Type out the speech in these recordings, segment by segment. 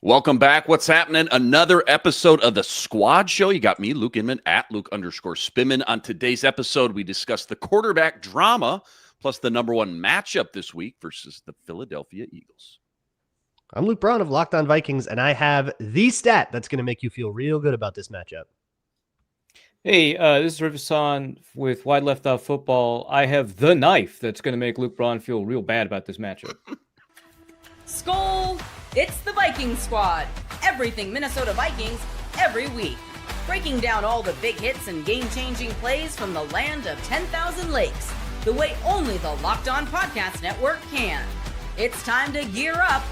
Welcome back. What's happening? Another episode of the Squad Show. You got me, Luke Inman, at Luke_Spinman. On today's episode, we discuss the quarterback drama, plus the number one matchup this week versus the Philadelphia Eagles. I'm Luke Braun of Locked On Vikings, and I have the stat that's going to make you feel real good about this matchup. Hey, this is Arif Hasan with Wide Left Out Football. I have the knife that's going to make Luke Braun feel real bad about this matchup. Skol! It's the Viking Squad. Everything Minnesota Vikings, every week. Breaking down all the big hits and game-changing plays from the land of 10,000 lakes. The way only the Locked On Podcast Network can. It's time to gear up.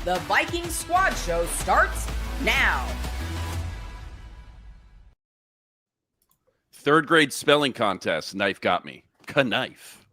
The Viking Squad Show starts now. Third grade spelling contest. Knife got me. Knife.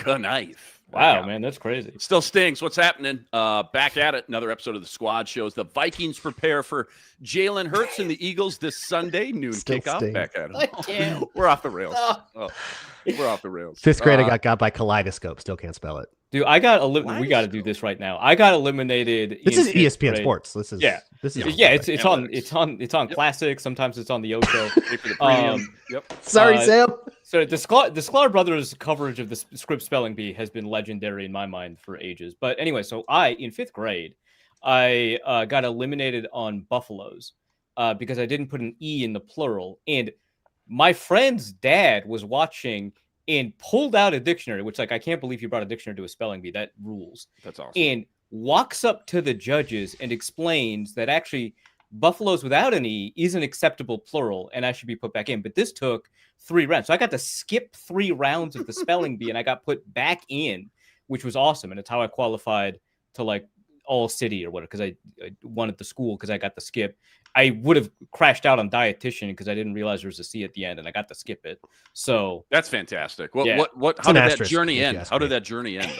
Knife. Wow, man, that's crazy. Still stings. What's happening? Back at it. Another episode of the Squad Shows. The Vikings prepare for Jalen Hurts and the Eagles this Sunday. Noon Still kickoff. stings. Back at it. We're off the rails. We're off the rails. Fifth grade, I got by Kaleidoscope. Still can't spell it. Dude, I got eliminated. We got to do this right now. I got eliminated. This is ESPN grade. Sports. This is It's on Classic. Sometimes it's on the Ocho. For the premium. Sorry, Sam. So the Sklar Brothers coverage of the script spelling bee has been legendary in my mind for ages. But anyway, so in fifth grade, I got eliminated on buffaloes because I didn't put an E in the plural. And my friend's dad was watching and pulled out a dictionary, which, like, I can't believe you brought a dictionary to a spelling bee. That rules. That's awesome. And walks up to the judges and explains that actually buffaloes without an E is an acceptable plural and I should be put back in. But this took 3 rounds. So I got to skip 3 rounds of the spelling bee and I got put back in, which was awesome. And it's how I qualified to, like, all city or whatever, because I wanted the school because I got the skip. I would have crashed out on dietitian because I didn't realize there was a C at the end and I got to skip it. So that's fantastic. How did that journey end? How did that journey end?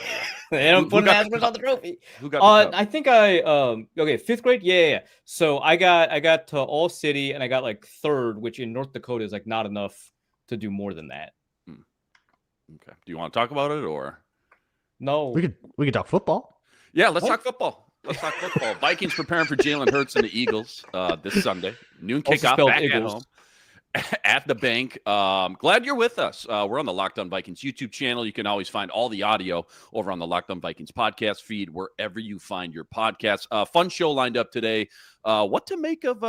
They don't put an asterisk on the trophy. Who got the cup? I think fifth grade. Yeah. So I got to all city and I got like 3rd, which in North Dakota is like not enough to do more than that. Okay. Do you want to talk about it or no? We could talk football. Yeah, let's talk football. Vikings preparing for Jalen Hurts and the Eagles this Sunday. Noon kickoff back at home at the bank. Glad you're with us. We're on the Locked On Vikings YouTube channel. You can always find all the audio over on the Locked On Vikings podcast feed, wherever you find your podcasts. Fun show lined up today. What to make of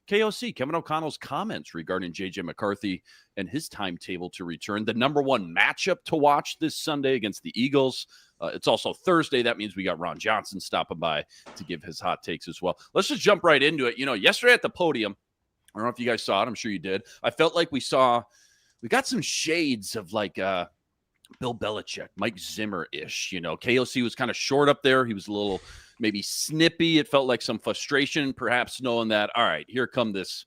KOC, Kevin O'Connell's comments regarding J.J. McCarthy and his timetable to return. The number one matchup to watch this Sunday against the Eagles. It's also Thursday. That means we got Ron Johnson stopping by to give his hot takes as well. Let's just jump right into it. You know, yesterday at the podium, I don't know if you guys saw it. I'm sure you did. I felt like we got some shades of like Bill Belichick, Mike Zimmer-ish. You know, KOC was kind of short up there. He was a little maybe snippy. It felt like some frustration, perhaps knowing that, all right, here come this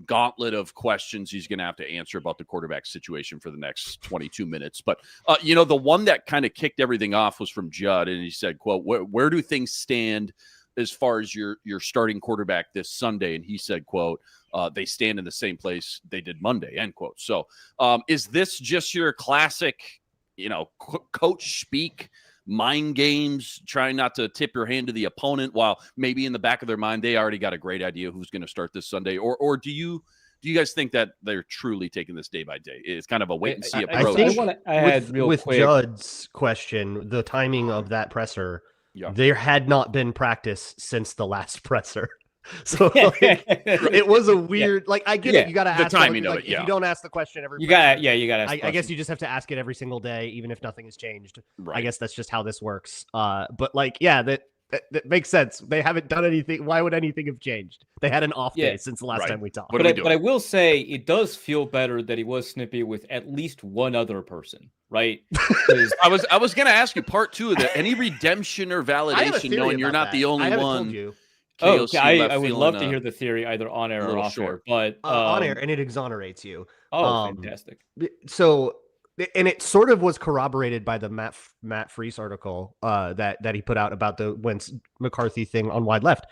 gauntlet of questions he's going to have to answer about the quarterback situation for the next 22 minutes. But, the one that kind of kicked everything off was from Judd, and he said, quote, where do things stand as far as your starting quarterback this Sunday? And he said, quote, they stand in the same place they did Monday, end quote. So is this just your classic, coach speak, mind games, trying not to tip your hand to the opponent while maybe in the back of their mind they already got a great idea who's going to start this Sunday? Or do you guys think that they're truly taking this day by day? It's kind of a wait and see approach. I think with Judd's question, the timing of that presser, there had not been practice since the last presser. So it was a weird, I get it. You got to ask the timing of it. If you don't ask the question every, you got to. I guess you just have to ask it every single day, even if nothing has changed. Right. I guess that's just how this works. But that makes sense. They haven't done anything. Why would anything have changed? They had an off day since the last time we talked. But I will say it does feel better that he was snippy with at least one other person, right? I was going to ask you part 2 of that. Any redemption or validation knowing you're not the only one? Told you. I would love to hear the theory either on air or off air, but on air, and it exherrates you. Fantastic. So, and it sort of was corroborated by the Matt Freese article that he put out about the Wentz McCarthy thing on Wide Left.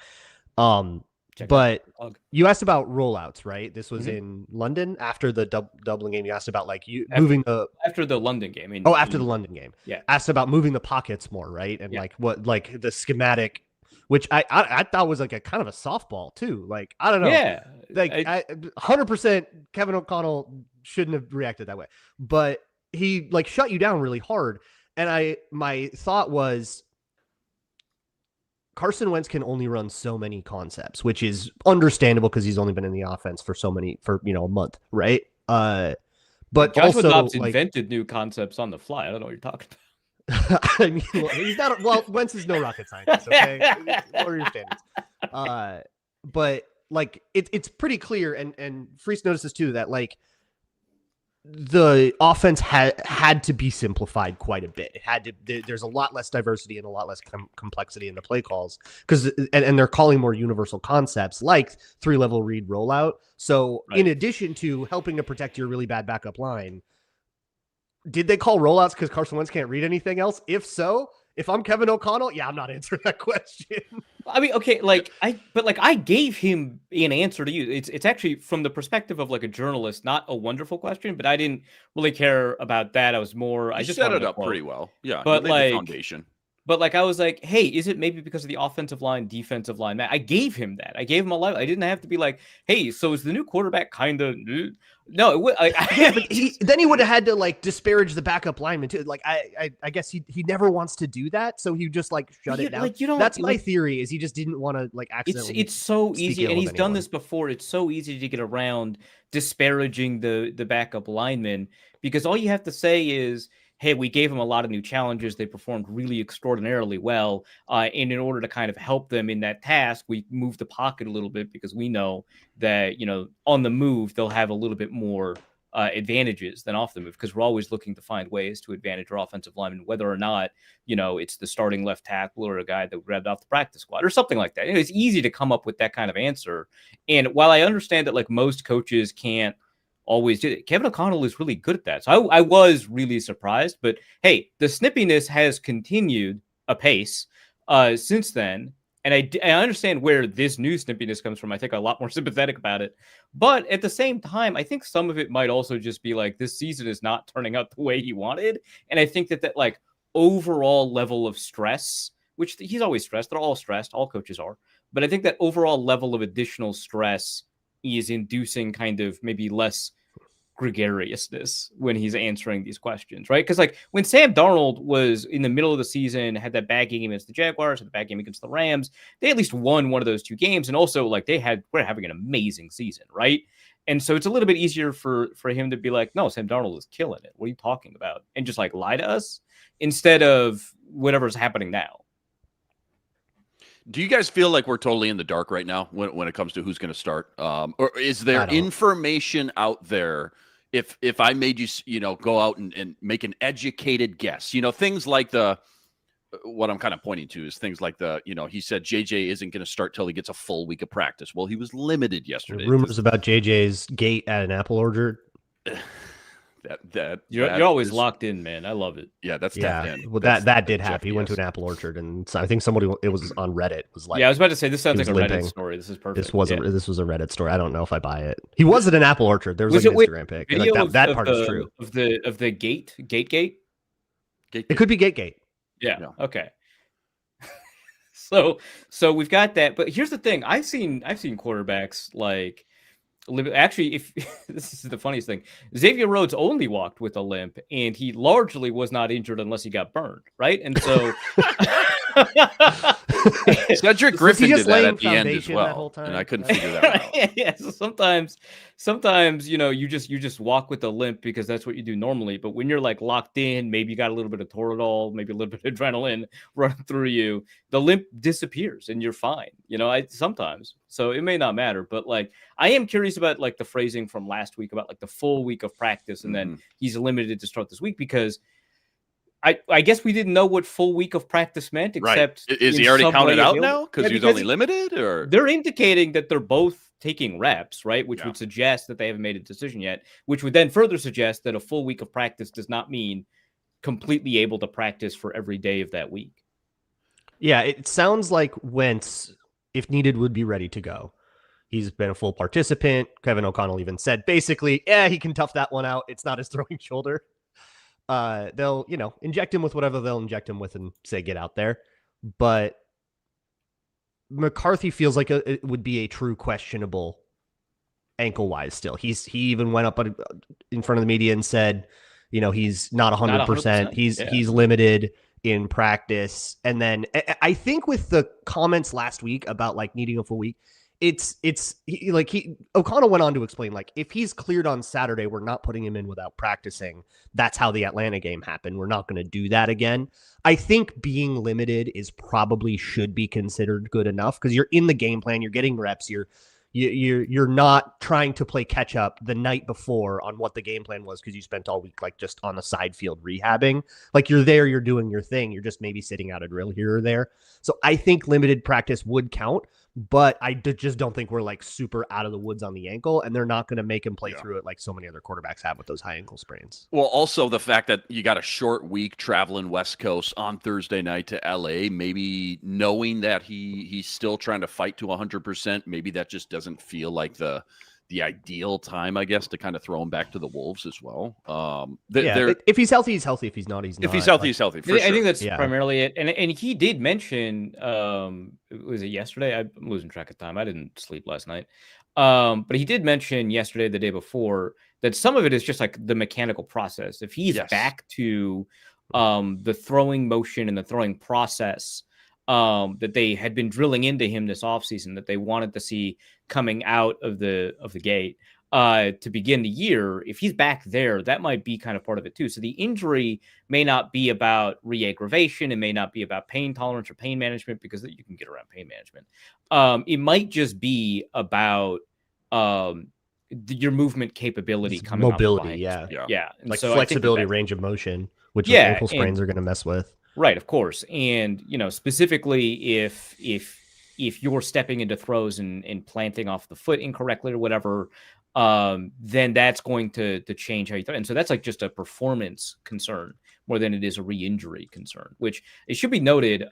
But you asked about rollouts, right? This was in London after the Dublin game. You asked about after the London game. After the London game. Yeah. Asked about moving the pockets more, right? And what the schematic which I thought was like a kind of a softball too. Like, I don't know. Yeah. Like 100% Kevin O'Connell shouldn't have reacted that way, but he like shut you down really hard. And my thought was, Carson Wentz can only run so many concepts, which is understandable because he's only been in the offense for a month, right? But Joshua also, Dobbs invented new concepts on the fly. I don't know what you're talking about. I mean, he's not. Well, Wentz is no rocket scientist. Okay, what are your standards? But like, it's pretty clear, and Freese notices too that like the offense had to be simplified quite a bit. It had to. There's a lot less diversity and a lot less complexity in the play calls because and they're calling more universal concepts like 3-level read rollout. So in addition to helping to protect your really bad backup line, did they call rollouts because Carson Wentz can't read anything else? If so, if I'm Kevin O'Connell, yeah, I'm not answering that question. I mean, okay, I gave him an answer to you. It's actually from the perspective of like a journalist, not a wonderful question, but I didn't really care about that. I was more, I just set it up pretty well. Yeah. But like, the foundation. But like, I was like, hey, is it maybe because of the offensive line, defensive line? I gave him that. I gave him a lot. I didn't have to be like, hey, so is the new quarterback kind of... No, but then he would have had to like disparage the backup lineman too. Like I guess he never wants to do that, so he just like shut it down. Like, that's my theory. Is he just didn't want to like accidentally. It's so easy, and he's done this before. It's so easy to get around disparaging the backup lineman because all you have to say is, hey, we gave them a lot of new challenges. They performed really extraordinarily well. And in order to kind of help them in that task, we moved the pocket a little bit because we know that, on the move, they'll have a little bit more advantages than off the move because we're always looking to find ways to advantage our offensive linemen, whether or not, it's the starting left tackle or a guy that grabbed off the practice squad or something like that. It's easy to come up with that kind of answer. And while I understand that like most coaches can't always do it, Kevin O'Connell is really good at that. So I was really surprised, but hey, the snippiness has continued apace since then. And I understand where this new snippiness comes from. I think I'm a lot more sympathetic about it. But at the same time, I think some of it might also just be like, this season is not turning out the way he wanted. And I think that like overall level of stress, which he's always stressed. They're all stressed. All coaches are. But I think that overall level of additional stress is inducing kind of maybe less gregariousness when he's answering these questions, right? Because like when Sam Darnold was in the middle of the season, had that bad game against the Jaguars, had the bad game against the Rams, they at least won one of those two games, and also like we're having an amazing season, right? And so it's a little bit easier for him to be like, no, Sam Darnold is killing it. What are you talking about? And just like lie to us instead of whatever's happening now. Do you guys feel like we're totally in the dark right now when it comes to who's going to start? Or is there information out there? If I made you, go out and make an educated guess, things like what I'm kind of pointing to is things like he said JJ isn't going to start till he gets a full week of practice. Well, he was limited yesterday. Rumors about JJ's gate at an apple orchard. You're always locked in, man. I love it. Yeah, that's tapped in. Well, that did happen. He went to an apple orchard, and I think it was on Reddit. Was like, yeah, I was about to say this sounds like a Reddit story. This is perfect. This was a Reddit story. I don't know if I buy it. He was at an apple orchard. There was like an Instagram pic. Like that part is true. Of the gate. It could be gate. Yeah. No. Okay. So we've got that, but here's the thing. I've seen quarterbacks like. Actually, if this is the funniest thing, Xavier Rhodes only walked with a limp, and he largely was not injured unless he got burned, right? And so Cedric Griffin did that at the end as well, and I couldn't figure that out. Yeah, so sometimes you just walk with a limp because that's what you do normally. But when you're like locked in, maybe you got a little bit of Toradol, maybe a little bit of adrenaline running through you, the limp disappears and you're fine. Sometimes, so it may not matter. But like, I am curious about like the phrasing from last week about like the full week of practice, and then he's limited to start this week because. I guess we didn't know what full week of practice meant, except is he already counted out now because he's only limited, or they're indicating that they're both taking reps, right? Which would suggest that they haven't made a decision yet, which would then further suggest that a full week of practice does not mean completely able to practice for every day of that week. Yeah, it sounds like Wentz, if needed, would be ready to go. He's been a full participant. Kevin O'Connell even said basically, he can tough that one out. It's not his throwing shoulder. They'll, inject him with whatever they'll inject him with and say, get out there. But McCarthy feels like it would be a true questionable ankle-wise still. He even went up in front of the media and said, he's not 100%. He's limited in practice. And then I think with the comments last week about like needing a full week, O'Connell went on to explain, like, if he's cleared on Saturday, we're not putting him in without practicing. That's how the Atlanta game happened. We're not going to do that again. I think being limited should be considered good enough because you're in the game plan, you're getting reps, you're not trying to play catch up the night before on what the game plan was because you spent all week like just on the side field rehabbing. Like you're there, you're doing your thing. You're just maybe sitting out a drill here or there. So I think limited practice would count, but I just don't think we're like super out of the woods on the ankle, and they're not going to make him play through it like so many other quarterbacks have with those high ankle sprains. Well, also the fact that you got a short week traveling West Coast on Thursday night to LA, maybe knowing that he's still trying to fight to 100%, maybe that just doesn't feel like the ideal time, I guess, to kind of throw him back to the Wolves as well. If he's healthy, he's healthy. If he's not, he's not. If he's healthy, he's healthy. I think that's primarily it. And he did mention, was it yesterday? I'm losing track of time. I didn't sleep last night. But he did mention yesterday, the day before, that some of it is just like the mechanical process. If he's back to the throwing motion and the throwing process that they had been drilling into him this offseason, that they wanted to see coming out of the gate to begin the year, if he's back there, that might be kind of part of it too. So the injury may not be about re-aggravation. It may not be about pain tolerance or pain management, because you can get around pain management. It might just be about your movement capability coming mobility, yeah. And like so flexibility, range of motion, which ankle sprains are going to mess with. Right, of course. And, specifically if you're stepping into throws and planting off the foot incorrectly or whatever, then that's going to change how you throw. And so that's like just a performance concern more than it is a re-injury concern, which it should be noted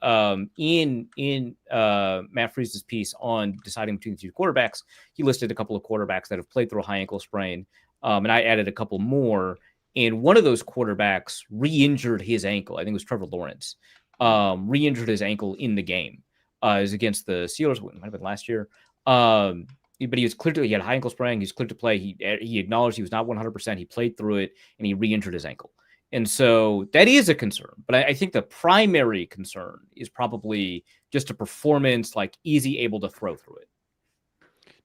in Matt Freese's piece on deciding between the two quarterbacks. He listed a couple of quarterbacks that have played through a high ankle sprain, and I added a couple more. And one of those quarterbacks re-injured his ankle. I think it was Trevor Lawrence. Re-injured his ankle in the game. It was against the Steelers. It might have been last year. But he was clear to, he had a high ankle sprain. He was clear to play. He acknowledged he was not 100%. He played through it, and he re-injured his ankle. And so that is a concern. But I think the primary concern is probably just a performance, like, is he able to throw through it?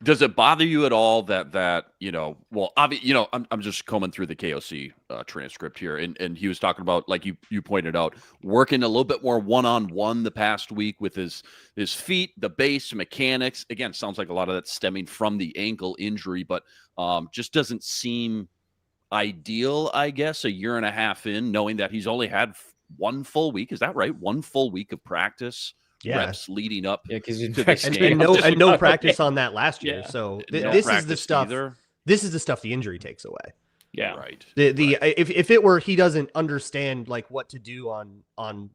Does it bother you at all that I'm just combing through the KOC transcript here, and he was talking about, like you pointed out, working a little bit more one-on-one the past week with his feet, the base mechanics. Again, sounds like a lot of that's stemming from the ankle injury, but just doesn't seem ideal, I guess, a year and a half in, knowing that he's only had one full week. Is that right? One full week of practice. Reps leading up, because and no practice on that last year. So this is the stuff. Either. This is the stuff the injury takes away. Yeah, right. If it were he doesn't understand like what to do on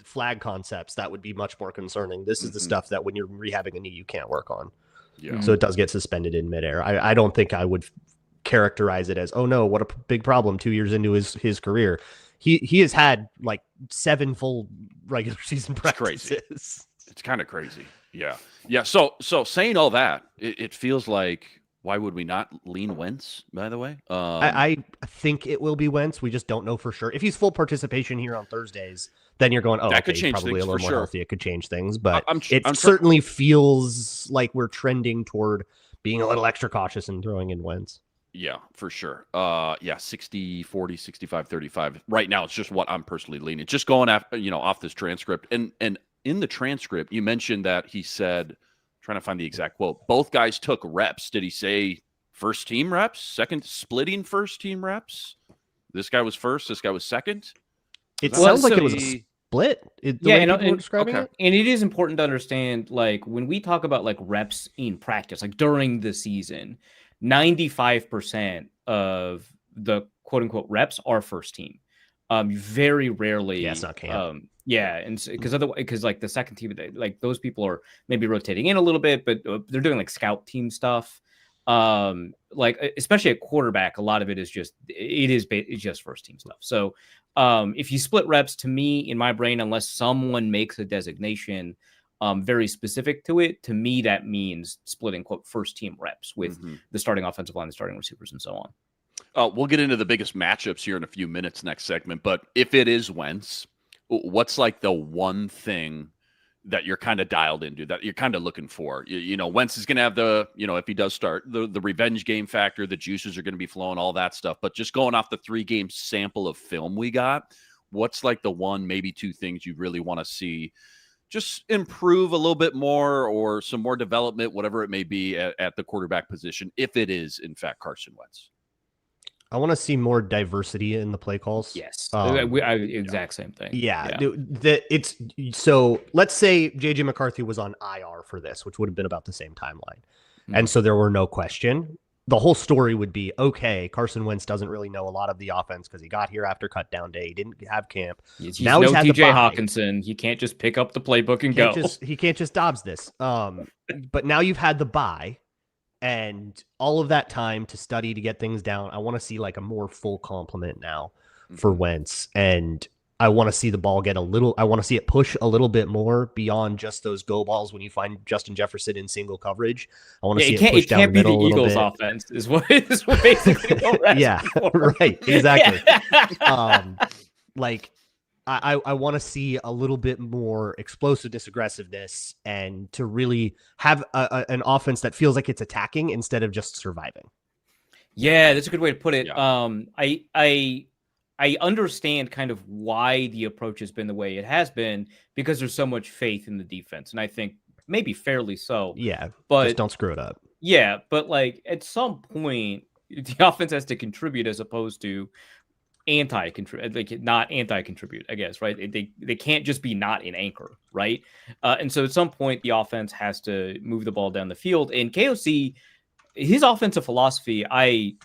flag concepts, that would be much more concerning. This is the stuff that when you're rehabbing a knee, you can't work on. Yeah. So it does get suspended in midair. I don't think I would characterize it as, oh no, what a big problem 2 years into his career. He has had like 7 full regular season practices. Crazy. It's kind of crazy. Yeah. So saying all that, it feels like, why would we not lean Wentz, by the way? I think it will be Wentz. We just don't know for sure. If he's full participation here on Thursdays, then you're going, that could change probably things a little for more sure. healthy. It could change things, but I'm certainly feels like we're trending toward being a little extra cautious and throwing in Wentz. Yeah, for sure. 60, 40, 65, 35. Right now, it's just what I'm personally leaning. Just going after, off this transcript. And in the transcript, you mentioned that he said, trying to find the exact quote, both guys took reps. Did he say first team reps? Second, splitting first team reps? This guy was first, this guy was second? It sounds like it was a split. Describing it. And it is important to understand, like, when we talk about like reps in practice, like during the season, 95% of the quote unquote reps are first team. Very rarely. Yeah, it's not camp. And because like the second team, like those people are maybe rotating in a little bit, but they're doing like scout team stuff. Like especially at quarterback, a lot of it is just it's just first team stuff. So if you split reps, to me in my brain, unless someone makes a designation, very specific to it. To me, that means splitting quote first team reps with the starting offensive line, the starting receivers, and so on. We'll get into the biggest matchups here in a few minutes next segment. But if it is Wentz, what's like the one thing that you're kind of dialed into, that you're kind of looking for? You know, Wentz is going to have the, you know, if he does start, the revenge game factor, the juices are going to be flowing, all that stuff. But just going off the 3-game sample of film we got, what's like the one, maybe two things you really want to see just improve a little bit more, or some more development, whatever it may be at the quarterback position, if it is, in fact, Carson Wentz? I want to see more diversity in the play calls. Yes, exact same thing. Yeah. It's so let's say JJ McCarthy was on IR for this, which would have been about the same timeline. And so there were no question. The whole story would be, okay, Carson Wentz doesn't really know a lot of the offense because he got here after cut down day. He didn't have camp. He's no TJ Hawkinson. He can't just pick up the playbook and go. He can't just Dobbs this. But now you've had the bye. And all of that time to study, to get things down, I want to see like a more full complement now for Wentz. And I want to see the ball get I want to see it push a little bit more beyond just those go balls when you find Justin Jefferson in single coverage. I want to see it push down the middle a little bit. It can't be the Eagles offense is what basically what yeah, right. Exactly. I want to see a little bit more explosiveness, aggressiveness, and to really have an offense that feels like it's attacking instead of just surviving. Yeah, that's a good way to put it. Yeah. I understand kind of why the approach has been the way it has been, because there's so much faith in the defense, and I think maybe fairly so. Yeah, but just don't screw it up. Yeah, but like at some point, the offense has to contribute as opposed to not anti-contribute, I guess, right? They can't just be not an anchor, right? And so at some point the offense has to move the ball down the field. And KOC, his offensive philosophy, I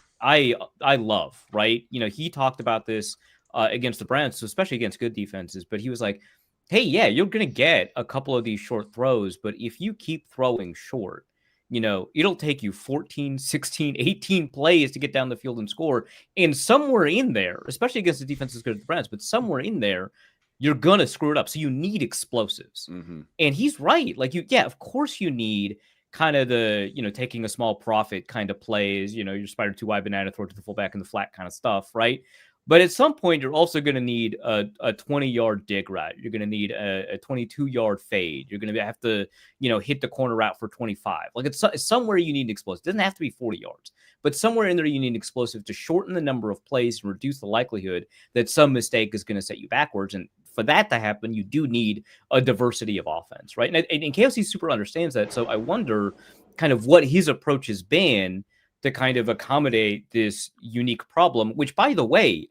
love, right? You know, he talked about this against the Browns, so especially against good defenses, but he was like, hey, yeah, you're going to get a couple of these short throws, but if you keep throwing short, you know, it'll take you 14, 16, 18 plays to get down the field and score. And somewhere in there, especially against the defense as good as the Browns, but somewhere in there, you're going to screw it up. So you need explosives. And he's right. Like, of course you need kind of the, you know, taking a small profit kind of plays, you know, your spider 2 wide banana throw to the fullback in the flat kind of stuff, right? But at some point, you're also going to need a 20-yard dig route. You're going to need a 22-yard fade. You're going to have to, you know, hit the corner route for 25. Like it's somewhere you need explosive. It doesn't have to be 40 yards, but somewhere in there you need explosive to shorten the number of plays and reduce the likelihood that some mistake is going to set you backwards. And for that to happen, you do need a diversity of offense, right? And KOC super understands that. So I wonder kind of what his approach has been to kind of accommodate this unique problem, which, by the way,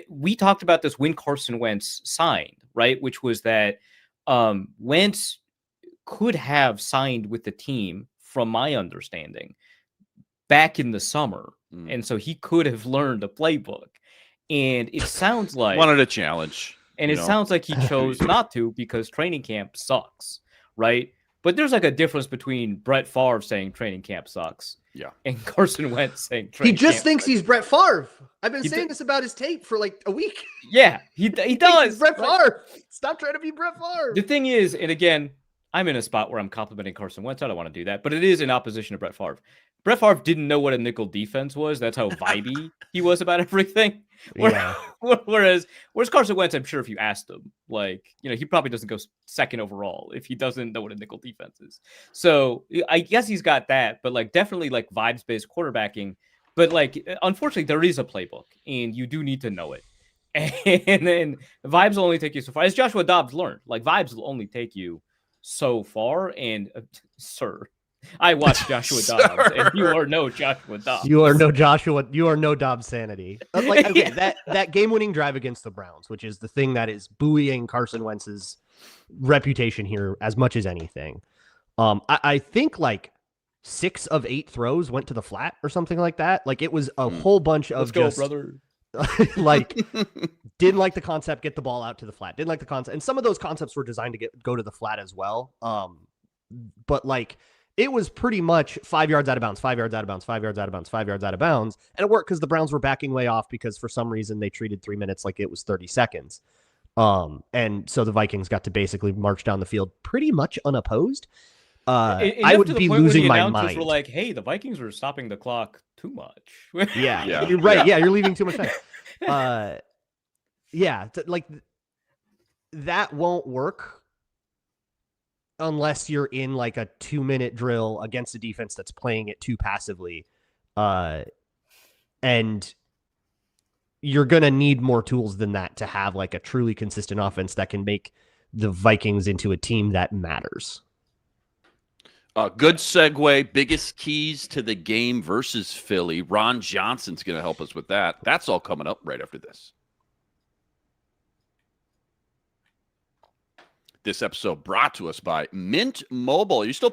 we talked about this when Carson Wentz signed, right? Which was that Wentz could have signed with the team, from my understanding, back in the summer. And so he could have learned a playbook. And it sounds like... wanted a challenge. And it sounds like he chose not to because training camp sucks, right? But there's like a difference between Brett Favre saying training camp sucks, and Carson Wentz saying training camp. He just thinks he's Brett Favre. I've been saying this about his tape for like a week. Yeah, he does. Brett Favre. Stop trying to be Brett Favre. The thing is, and again, I'm in a spot where I'm complimenting Carson Wentz. I don't want to do that, but it is in opposition to Brett Favre. Brett Favre didn't know what a nickel defense was. That's how vibey he was about everything. Whereas Carson Wentz, I'm sure if you asked him, like, you know, he probably doesn't go second overall if he doesn't know what a nickel defense is. So I guess he's got that, but like definitely like vibes-based quarterbacking. But like, unfortunately, there is a playbook and you do need to know it. And then vibes will only take you so far. As Joshua Dobbs learned, like vibes will only take you so far. And sir, I watched Joshua Dobbs, and you are no Joshua Dobbs. You are no Joshua. You are no Dobbs sanity. Like, okay, that game-winning drive against the Browns, which is the thing that is buoying Carson Wentz's reputation here as much as anything. I think like 6 of 8 throws went to the flat or something like that. Like it was a whole bunch of brother. Like didn't like the concept, get the ball out to the flat. Didn't like the concept, and some of those concepts were designed to go to the flat as well. But like. It was pretty much 5 yards out of bounds, 5 yards out of bounds, 5 yards out of bounds, 5 yards out of bounds. And it worked because the Browns were backing way off because for some reason they treated 3 minutes like it was 30 seconds. And so the Vikings got to basically march down the field pretty much unopposed. I would be losing my mind. Were like, hey, the Vikings are stopping the clock too much. Yeah, you're right. Yeah, you're leaving too much time. Like that won't work unless you're in like a 2-minute drill against a defense that's playing it too passively. And you're going to need more tools than that to have like a truly consistent offense that can make the Vikings into a team that matters. Good segue. Biggest keys to the game versus Philly. Ron Johnson's going to help us with that. That's all coming up right after this. This episode brought to us by Mint Mobile. Are you still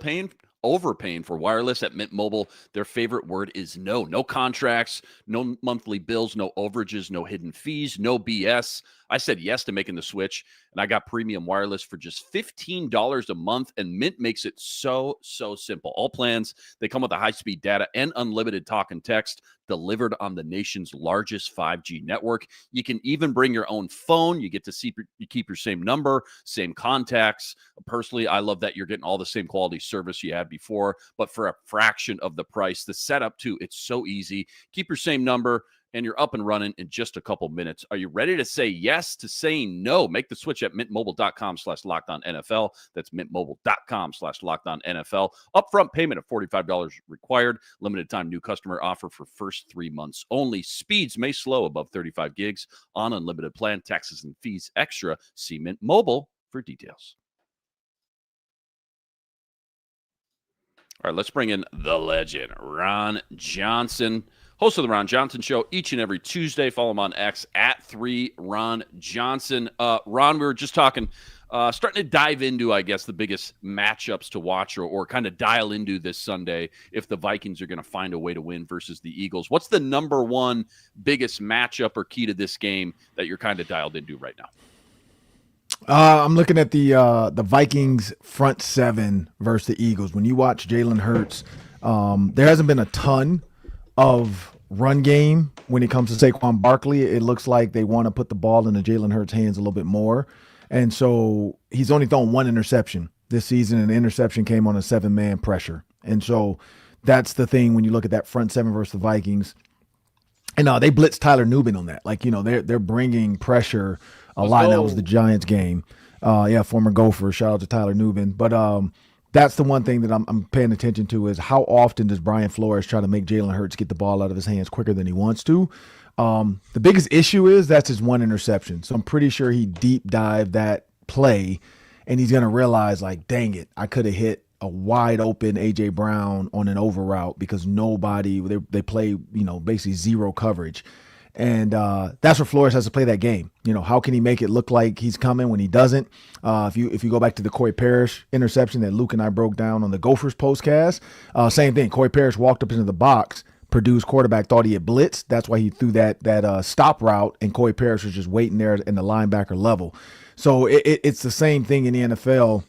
overpaying for wireless at Mint Mobile? Their favorite word is no. No contracts, no monthly bills, no overages, no hidden fees, no BS. I said yes to making the switch, and I got premium wireless for just $15 a month, and Mint makes it so simple. All plans, they come with a high-speed data and unlimited talk and text delivered on the nation's largest 5G network. You can even bring your own phone. You get to keep your same number, same contacts. Personally, I love that you're getting all the same quality service you had before, but for a fraction of the price. The setup, too, it's so easy. Keep your same number, and you're up and running in just a couple minutes. Are you ready to say yes to saying no? Make the switch at mintmobile.com/LockedOnNFL. That's mintmobile.com/LockedOnNFL. Upfront payment of $45 required. Limited time new customer offer for first 3 months only. Speeds may slow above 35 gigs on unlimited plan. Taxes and fees extra. See Mint Mobile for details. All right, let's bring in the legend, Ron Johnson. Host of the Ron Johnson Show each and every Tuesday. Follow him on X at 3RonJohnson. Ron, we were just talking, starting to dive into, I guess, the biggest matchups to watch or kind of dial into this Sunday if the Vikings are going to find a way to win versus the Eagles. What's the number one biggest matchup or key to this game that you're kind of dialed into right now? I'm looking at the Vikings front seven versus the Eagles. When you watch Jalen Hurts, there hasn't been a ton of run game when it comes to Saquon Barkley. It looks like they want to put the ball into Jalen Hurts' hands a little bit more. And so he's only thrown one interception this season, and the interception came on a 7-man pressure. And so that's the thing when you look at that front seven versus the Vikings. And they blitzed Tyler Nubin on that. Like, they're bringing pressure a lot. And that was the Giants game. Former Gopher. Shout out to Tyler Nubin. But that's the one thing that I'm paying attention to is how often does Brian Flores try to make Jalen Hurts get the ball out of his hands quicker than he wants to. The biggest issue is that's his one interception. So I'm pretty sure he deep dived that play and he's going to realize, like, dang it, I could have hit a wide open A.J. Brown on an over route because they play, basically zero coverage. And that's where Flores has to play that game. How can he make it look like he's coming when he doesn't? If you go back to the Corey Parrish interception that Luke and I broke down on the Gophers postcast, same thing. Corey Parrish walked up into the box. Purdue's quarterback thought he had blitzed. That's why he threw that stop route, and Corey Parrish was just waiting there in the linebacker level. So it's the same thing in the NFL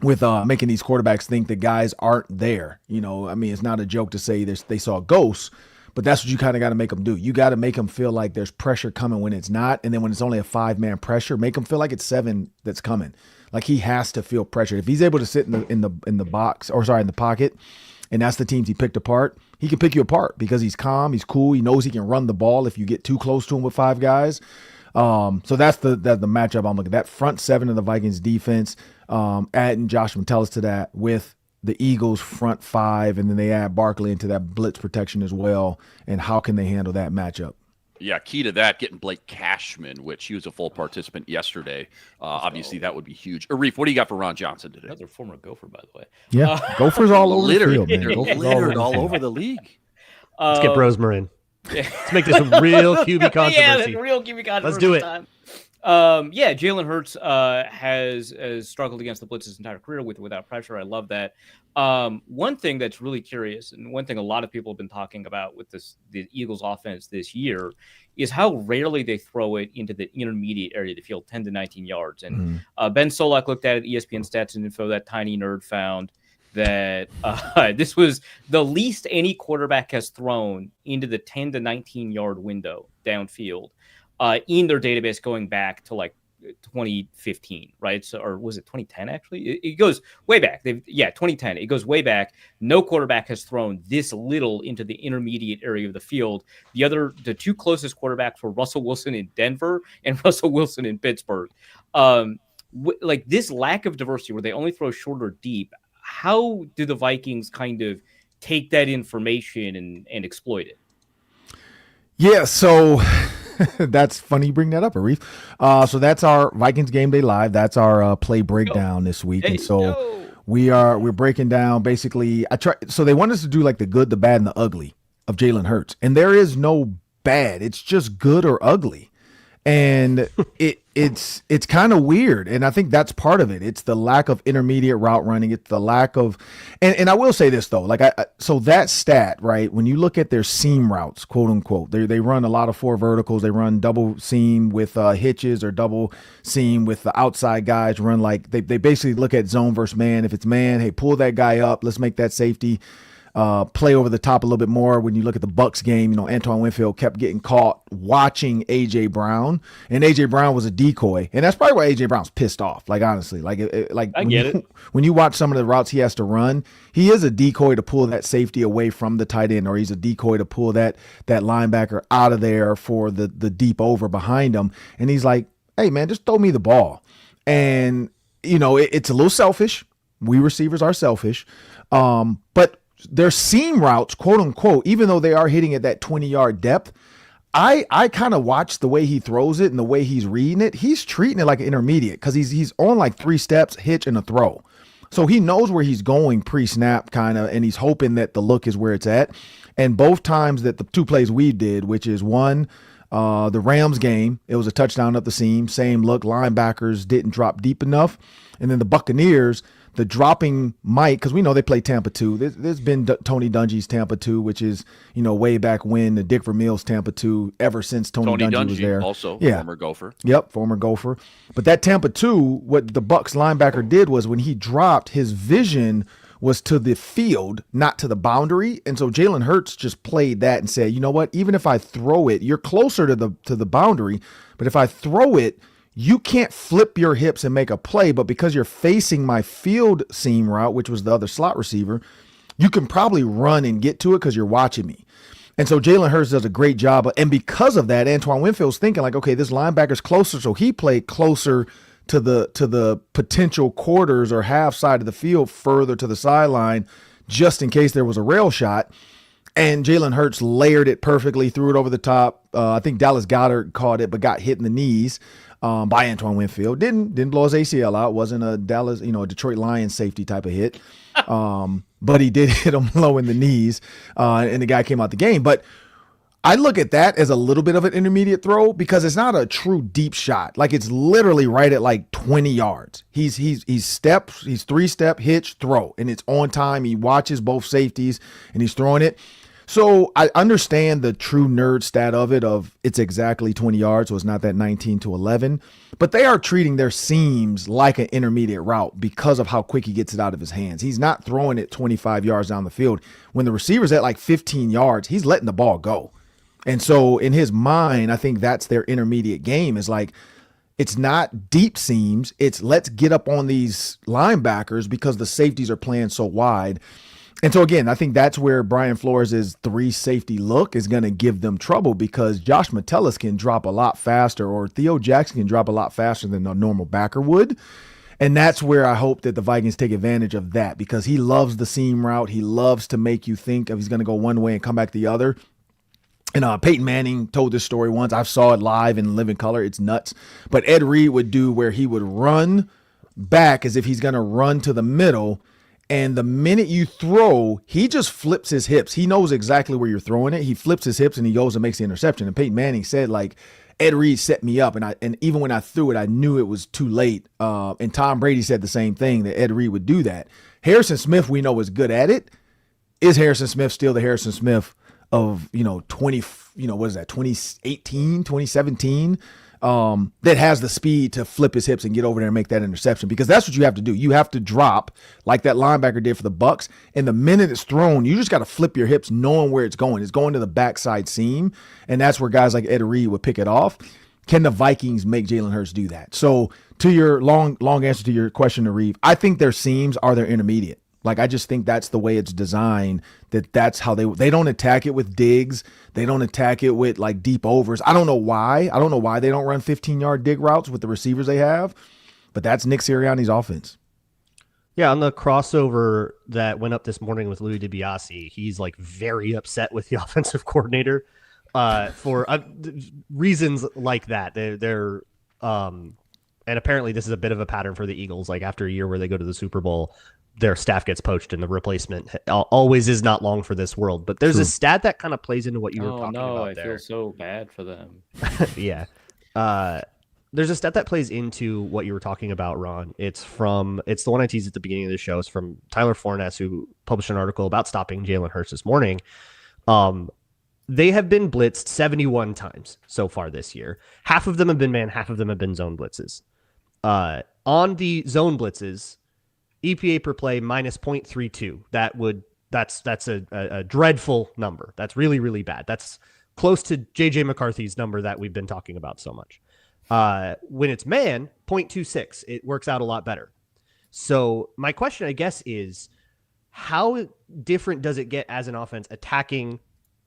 with making these quarterbacks think the guys aren't there. It's not a joke to say they saw ghosts. But that's what you kind of got to make them do. You got to make them feel like there's pressure coming when it's not. And then when it's only a 5-man pressure, make them feel like it's 7 that's coming. Like he has to feel pressure. If he's able to sit in the pocket, and that's the teams he picked apart, he can pick you apart because he's calm, he's cool, he knows he can run the ball if you get too close to him with 5 guys. So that's the matchup I'm looking at. That front 7 of the Vikings defense, adding Josh Metellus to that with the Eagles front 5, and then they add Barkley into that blitz protection as well. And how can they handle that matchup? Yeah, key to that, getting Blake Cashman, which he was a full participant yesterday. Obviously, that would be huge. Arif, what do you got for Ron Johnson today? Another former Gopher, by the way. Yeah, Gophers all over the field, man. They're littered all over the league. Let's get Brosmer in. Let's make this a real QB controversy. Yeah, real QB controversy. Let's do it. Time. Jalen Hurts has struggled against the blitz his entire career without pressure. I love that. One thing that's really curious, and one thing a lot of people have been talking about with the Eagles offense this year, is how rarely they throw it into the intermediate area of the field, 10 to 19 yards. And Ben Solak looked at it, ESPN Stats and Info, that tiny nerd found that this was the least any quarterback has thrown into the 10 to 19 yard window downfield in their database going back to like 2015, right? So, or was it 2010 actually? It goes way back. 2010. It goes way back. No quarterback has thrown this little into the intermediate area of the field. The two closest quarterbacks were Russell Wilson in Denver and Russell Wilson in Pittsburgh. Like this lack of diversity where they only throw short or deep. How do the Vikings kind of take that information and exploit it? Yeah, so that's funny you bring that up, Arif. So that's our Vikings Game Day Live. That's our play breakdown this week. And so we're breaking down basically so they want us to do like the good, the bad, and the ugly of Jalen Hurts. And there is no bad. It's just good or ugly. And it's kind of weird. And I think that's part of it. It's the lack of intermediate route running. It's the lack of, and I will say this though, like so that stat, right? When you look at their seam routes, quote unquote, they run a lot of 4 verticals. They run double seam with hitches or double seam with the outside guys run like they basically look at zone versus man. If it's man, hey, pull that guy up. Let's make that safety play over the top a little bit more. When you look at the Bucs game, Antoine Winfield kept getting caught watching A.J. Brown, and A.J. Brown was a decoy, and that's probably why A.J. Brown's pissed off. Like honestly, I get it. When you watch some of the routes he has to run, he is a decoy to pull that safety away from the tight end, or he's a decoy to pull that linebacker out of there for the deep over behind him. And he's like, "Hey man, just throw me the ball." And it's a little selfish. We receivers are selfish, but their seam routes, quote unquote, even though they are hitting at that 20-yard depth, I kind of watch the way he throws it and the way he's reading it. He's treating it like an intermediate because he's on like 3 steps, hitch, and a throw. So he knows where he's going pre-snap kind of, and he's hoping that the look is where it's at. And both times that the 2 plays we did, which is one, the Rams game, it was a touchdown up the seam, same look, linebackers didn't drop deep enough. And then the Buccaneers, the dropping Mike, because we know they play Tampa 2. There's been Tony Dungy's Tampa 2, which is, way back when, the Dick Vermeil's Tampa 2, ever since Tony Dungy was there. Also, former Gopher. Yep, former Gopher. But that Tampa 2, what the Bucs linebacker did was when he dropped, his vision was to the field, not to the boundary. And so Jalen Hurts just played that and said, you know what, even if I throw it, you're closer to the boundary, but if I throw it, you can't flip your hips and make a play, but because you're facing my field seam route, which was the other slot receiver, you can probably run and get to it because you're watching me. And so Jalen Hurts does a great job. And because of that, Antoine Winfield's thinking like, okay, this linebacker's closer. So he played closer to the potential quarters or half side of the field, further to the sideline, just in case there was a rail shot. And Jalen Hurts layered it perfectly, threw it over the top. I think Dallas Goedert caught it, but got hit in the knees by Antoine Winfield. Didn't blow his ACL out. Wasn't a Dallas, a Detroit Lions safety type of hit. But he did hit him low in the knees, and the guy came out the game. But I look at that as a little bit of an intermediate throw because it's not a true deep shot. Like it's literally right at like 20 yards. He's 3-step hitch throw, and it's on time. He watches both safeties and he's throwing it. So I understand the true nerd stat of it, of it's exactly 20 yards, so it's not that 19-11. But they are treating their seams like an intermediate route because of how quick he gets it out of his hands. He's not throwing it 25 yards down the field. When the receiver's at like 15 yards, he's letting the ball go. And so in his mind, I think that's their intermediate game, is like, it's not deep seams. It's let's get up on these linebackers because the safeties are playing so wide. And so, again, I think that's where Brian Flores' 3 safety look is going to give them trouble, because Josh Metellus can drop a lot faster, or Theo Jackson can drop a lot faster than a normal backer would. And that's where I hope that the Vikings take advantage of that, because he loves the seam route. He loves to make you think of he's going to go one way and come back the other. And Peyton Manning told this story once. I saw it live in living color. It's nuts. But Ed Reed would do where he would run back as if he's going to run to the middle. And the minute you throw, he just flips his hips. He knows exactly where you're throwing it. He flips his hips and he goes and makes the interception. And Peyton Manning said, like, Ed Reed set me up. And even when I threw it, I knew it was too late. And Tom Brady said the same thing, that Ed Reed would do that. Harrison Smith, we know, is good at it. Is Harrison Smith still the Harrison Smith of, 2018, 2017, that has the speed to flip his hips and get over there and make that interception? Because that's what you have to do. You have to drop like that linebacker did for the Bucs. And the minute it's thrown, you just got to flip your hips knowing where it's going. It's going to the backside seam. And that's where guys like Ed Reed would pick it off. can the Vikings make Jalen Hurts do that? So to your long answer to your question, Arif, I think their seams are their intermediate. Like, I just think that's the way it's designed, that's how they don't attack it with digs. They don't attack it with like deep overs. I don't know why. I don't know why they don't run 15-yard dig routes with the receivers they have, but that's Nick Sirianni's offense. Yeah, on the crossover that went up this morning with Louis DiBiase, he's like very upset with the offensive coordinator for reasons like that. They're and apparently this is a bit of a pattern for the Eagles. Like, after a year where they go to the Super Bowl, their staff gets poached and the replacement always is not long for this world. But there's a stat that kind of plays into what you were talking about there. I feel so bad for them. Yeah. There's a stat that plays into what you were talking about, Ron. It's the one I teased at the beginning of the show. It's from Tyler Forness, who published an article about stopping Jalen Hurts this morning. They have been blitzed 71 times so far this year. Half of them have been man, half of them have been zone blitzes. On the zone blitzes, EPA per play minus 0.32. That's a dreadful number. That's really, really bad. That's close to JJ McCarthy's number that we've been talking about so much. When it's man, 0.26, it works out a lot better. So my question, I guess, is how different does it get as an offense attacking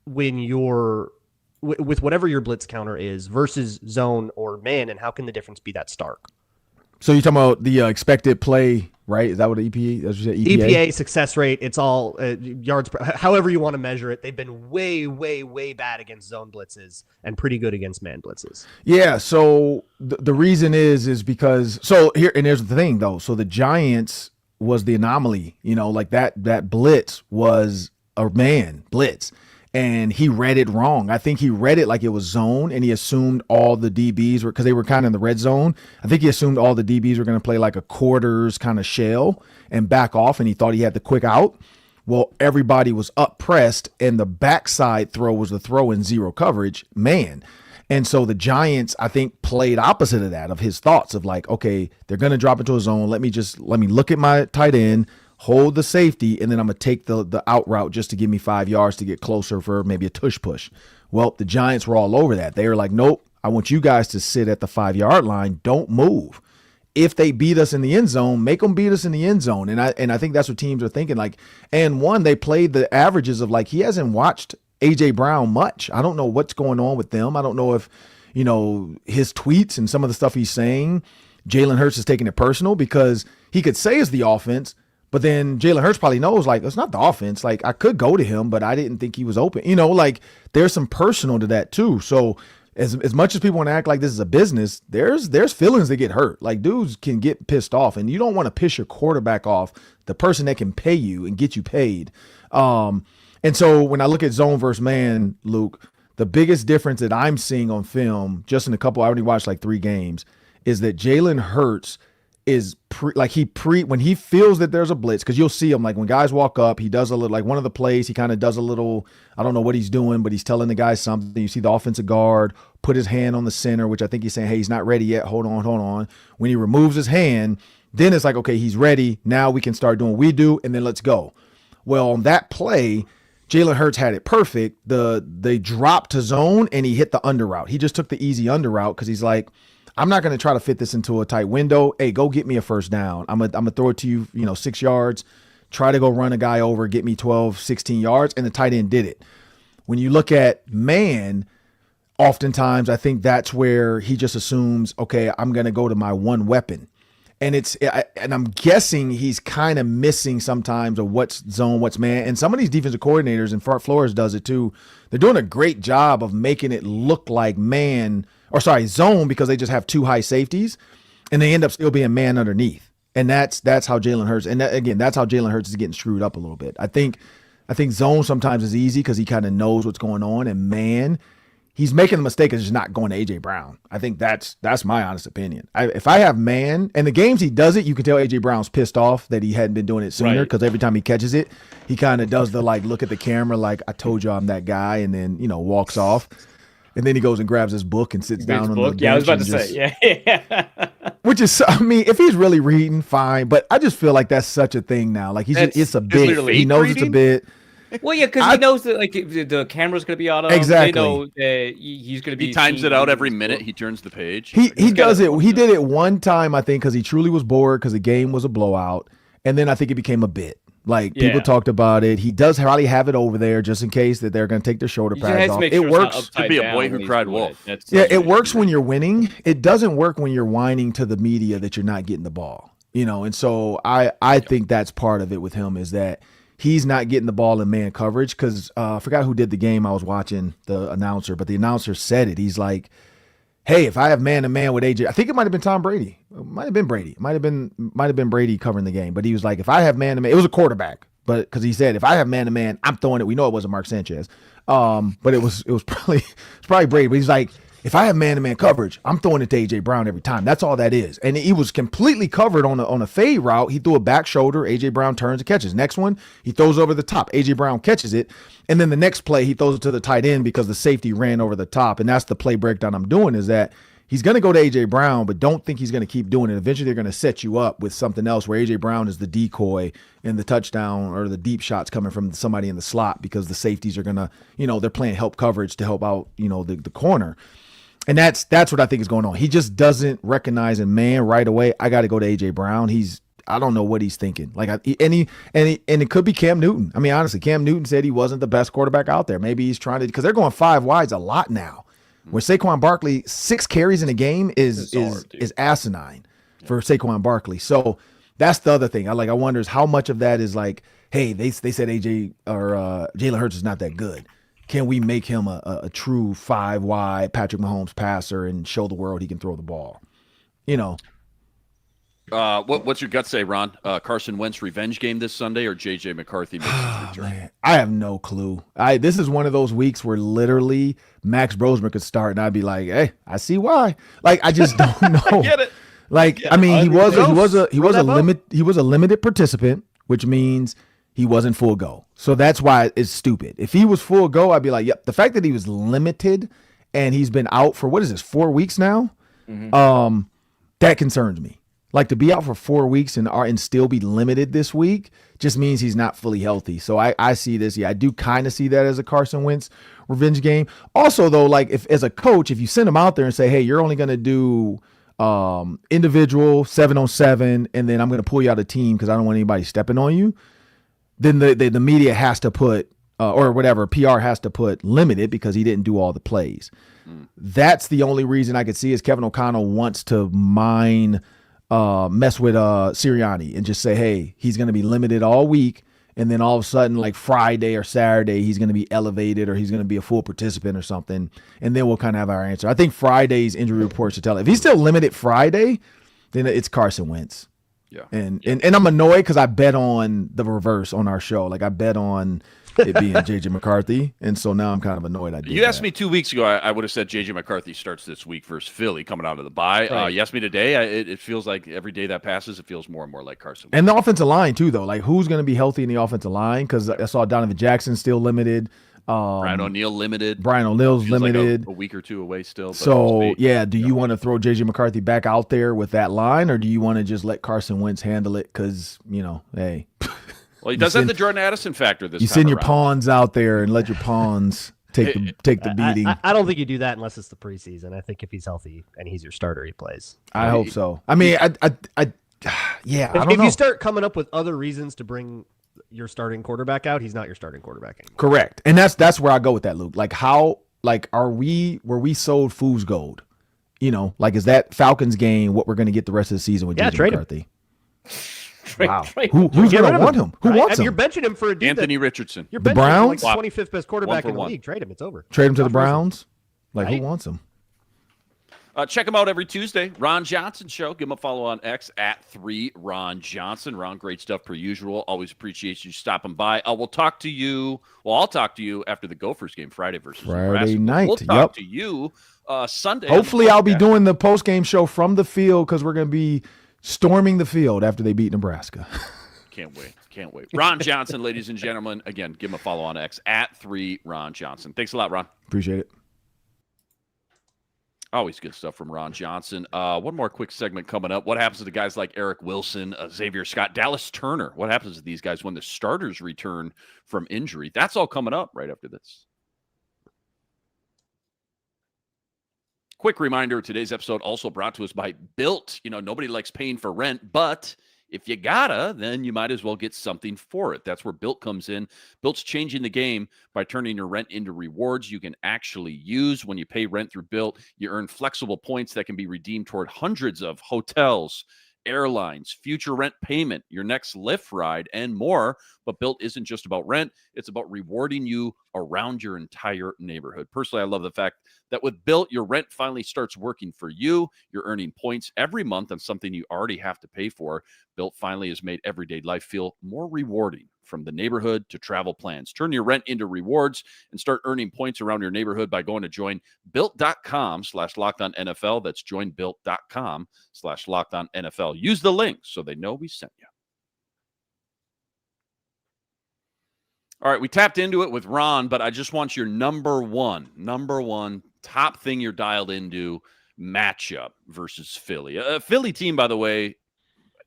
when you're with whatever your blitz counter is versus zone or man, and how can the difference be that stark? So you're talking about the expected play, right? Is that what EPA? That's what you said, EPA success rate. It's all yards per, however you want to measure it. They've been way, way, way bad against zone blitzes and pretty good against man blitzes. Yeah. So the reason is because here's the thing though. So the Giants was the anomaly. Like that blitz was a man blitz. And he read it wrong. I think he read it like it was zone, and he assumed all the DBs were, because they were kind of in the red zone. I think he assumed all the DBs were going to play like a quarters kind of shell and back off, and he thought he had the quick out. Well, everybody was up pressed, and the backside throw was the throw in zero coverage, man. And so the Giants, I think, played opposite of that, of his thoughts of like, okay, they're going to drop into a zone. Let me look at my tight end, hold the safety, and then I'm going to take the out route just to give me 5 yards to get closer for maybe a tush push. Well, the Giants were all over that. They were like, nope, I want you guys to sit at the 5-yard line. Don't move. If they beat us in the end zone, make them beat us in the end zone. And I think that's what teams are thinking. Like, and one, they played the averages of like, he hasn't watched A.J. Brown much. I don't know what's going on with them. I don't know if, his tweets and some of the stuff he's saying, Jalen Hurts is taking it personal, because he could say it's the offense, but then Jalen Hurts probably knows, like, it's not the offense. Like, I could go to him, but I didn't think he was open. Like, there's some personal to that too. So as much as people want to act like this is a business, there's feelings that get hurt. Like, dudes can get pissed off, and you don't want to piss your quarterback off, the person that can pay you and get you paid. And so when I look at zone versus man, Luke, the biggest difference that I'm seeing on film, just in I already watched like 3 games, is that Jalen Hurts is when he feels that there's a blitz, because you'll see him, like when guys walk up, he does a little, like one of the plays, he kind of does a little, I don't know what he's doing, but he's telling the guy something. You see the offensive guard put his hand on the center, which I think he's saying, hey, he's not ready yet. Hold on. When he removes his hand, then it's like, okay, he's ready. Now we can start doing what we do, and then let's go. Well, on that play, Jalen Hurts had it perfect. They dropped to zone, and he hit the under route. He just took the easy under route, because he's like, I'm not going to try to fit this into a tight window. Hey, go get me a first down. I'm going to throw it to you, 6 yards. Try to go run a guy over, get me 12, 16 yards, and the tight end did it. When you look at man, oftentimes I think that's where he just assumes, okay, I'm going to go to my one weapon. And I'm guessing he's kind of missing sometimes of what's zone, what's man. And some of these defensive coordinators, and Flores does it too, they're doing a great job of making it look like zone, because they just have 2 high safeties, and they end up still being man underneath. And that's how Jalen Hurts, and that's how Jalen Hurts is getting screwed up a little bit. I think zone sometimes is easy because he kind of knows what's going on, and man, he's making the mistake of just not going to A.J. Brown. I think that's my honest opinion. If I have man, and the games he does it, you can tell A.J. Brown's pissed off that he hadn't been doing it sooner, because every time he catches it, he kind of does the like look at the camera like, I told you I'm that guy, and then walks off. And then he goes and grabs his book and sits down on the bench. Yeah, I was about to say. Yeah. Which is, I mean, if he's really reading, fine. But I just feel like that's such a thing now. Like it's a bit. He knows reading? It's a bit. Well, yeah, because he knows that like the camera's going to be on him. Exactly. They know that he's going to be. He times it out every minute. He turns the page. He does it. He did it one time, I think, because he truly was bored because the game was a blowout, and then I think it became a bit. Like people talked about it. He does probably have it over there just in case that they're going to take their shoulder pads off. It works. Could be a boy who cried wolf. It works when you're winning. It doesn't work when you're whining to the media that you're not getting the ball. And so I think that's part of it with him is that he's not getting the ball in man coverage because I forgot who did the game. I was watching the announcer, but the announcer said it. He's like, hey, if I have man-to-man with AJ, I think it might have been Tom Brady. It might have been Brady. It might have been Brady covering the game. But he was like, if I have man-to-man, it was a quarterback. But because he said, if I have man-to-man, I'm throwing it. We know it wasn't Mark Sanchez. But it was probably Brady. But he's like, if I have man-to-man coverage, I'm throwing it to AJ Brown every time. That's all that is. And he was completely covered on a fade route. He threw a back shoulder. AJ Brown turns and catches. Next one, he throws over the top. AJ Brown catches it. And then the next play, he throws it to the tight end because the safety ran over the top. And that's the play breakdown I'm doing is that he's going to go to AJ Brown, but don't think he's going to keep doing it. Eventually, they're going to set you up with something else where AJ Brown is the decoy and the touchdown or the deep shots coming from somebody in the slot because the safeties are going to, they're playing help coverage to help out, the corner. And that's what I think is going on. He just doesn't recognize a man right away. I got to go to AJ Brown. I don't know what he's thinking. And it could be Cam Newton. I mean, honestly, Cam Newton said he wasn't the best quarterback out there. Maybe he's trying to because they're going 5 wides a lot now. Where Saquon Barkley 6 carries in a game is asinine for Saquon Barkley. So that's the other thing. I wonder is how much of that is like, hey, they said AJ or Jalen Hurts is not that good. Can we make him a true 5 wide Patrick Mahomes passer and show the world he can throw the ball? What's your gut say, Ron? Carson Wentz revenge game this Sunday or JJ McCarthy makes his return? Man, I have no clue. This is one of those weeks where literally Max Brosmer could start and I'd be like, hey, I see why. I just don't know. I get it. I mean, he was a limited participant, which means he wasn't full go. So that's why it's stupid. If he was full go, I'd be like, yep. The fact that he was limited and he's been out for 4 weeks now, that concerns me. To be out for 4 weeks and still be limited this week just means he's not fully healthy. So I see this. Yeah, I do kind of see that as a Carson Wentz revenge game. Also, though, if as a coach, if you send him out there and say, hey, you're only going to do individual 7-on-7, and then I'm going to pull you out of the team because I don't want anybody stepping on you, then the media has to put or whatever, PR has to put limited because he didn't do all the plays. That's the only reason I could see is Kevin O'Connell wants to mess with Sirianni and just say, hey, he's going to be limited all week. And then all of a sudden, Friday or Saturday, he's going to be elevated or he's going to be a full participant or something. And then we'll kind of have our answer. I think Friday's injury report should tell it. If he's still limited Friday, then it's Carson Wentz. Yeah. And I'm annoyed because I bet on the reverse on our show. I bet on it being JJ McCarthy. And so now I'm kind of annoyed. You asked me 2 weeks ago, I would have said JJ McCarthy starts this week versus Philly coming out of the bye. Right. You asked me today, it feels like every day that passes, it feels more and more like Carson Wentz. And the offensive line, too, though. Who's going to be healthy in the offensive line? Because I saw Donovan Jackson still limited. Brian O'Neill's limited. Limited. A week or two away still. So, do you want to throw JJ McCarthy back out there with that line, or do you want to just let Carson Wentz handle it? Because, hey. Well, he does have the Jordan Addison factor this time. You send your pawns out there and let your pawns take the beating. I don't think you do that unless it's the preseason. I think if he's healthy and he's your starter, he plays. I hope so. I mean, I don't know. If you start coming up with other reasons to bring your starting quarterback out, he's not your starting quarterback anymore. Correct. And that's where I go with that, Luke. Were we sold fool's gold? Is that Falcons game what we're going to get the rest of the season with JJ McCarthy? Wow. Who's going to want him? Who wants him? You're benching him for a dude Anthony Richardson. You're the benching Browns? him 25th best quarterback in the league. Trade him. It's over. Trade him to the Browns? Who wants him? Check him out every Tuesday. Ron Johnson Show. Give him a follow on X at 3Ron Johnson. Ron, great stuff per usual. Always appreciate you stopping by. I'll talk to you after the Gophers game Friday versus Nebraska. Night. We'll talk to you Sunday. Hopefully I'll be doing the post-game show from the field because we're going to be storming the field after they beat Nebraska. Can't wait. Ron Johnson, ladies and gentlemen. Again, give him a follow on X at 3Ron Johnson. Thanks a lot, Ron. Appreciate it. Always good stuff from Ron Johnson. One more quick segment coming up. What happens to the guys like Eric Wilson, Xavier Scott, Dallas Turner? What happens to these guys when the starters return from injury? That's all coming up right after this. Quick reminder, today's episode also brought to us by Built. Nobody likes paying for rent, but if you gotta, then you might as well get something for it. That's where Built comes in. Built's changing the game by turning your rent into rewards you can actually use. When you pay rent through Built, you earn flexible points that can be redeemed toward hundreds of hotels, airlines, future rent payment, your next Lyft ride, and more. But Built isn't just about rent. It's about rewarding you around your entire neighborhood. Personally, I love the fact that with Built, your rent finally starts working for you. You're earning points every month on something you already have to pay for. Built finally has made everyday life feel more rewarding, from the neighborhood to travel plans. Turn your rent into rewards and start earning points around your neighborhood by going to joinbuilt.com/LockedOnNFL. That's joinbuilt.com/LockedOnNFL. Use the link so they know we sent you. All right, we tapped into it with Ron, but I just want your number one top thing you're dialed into matchup versus Philly. A Philly team, by the way,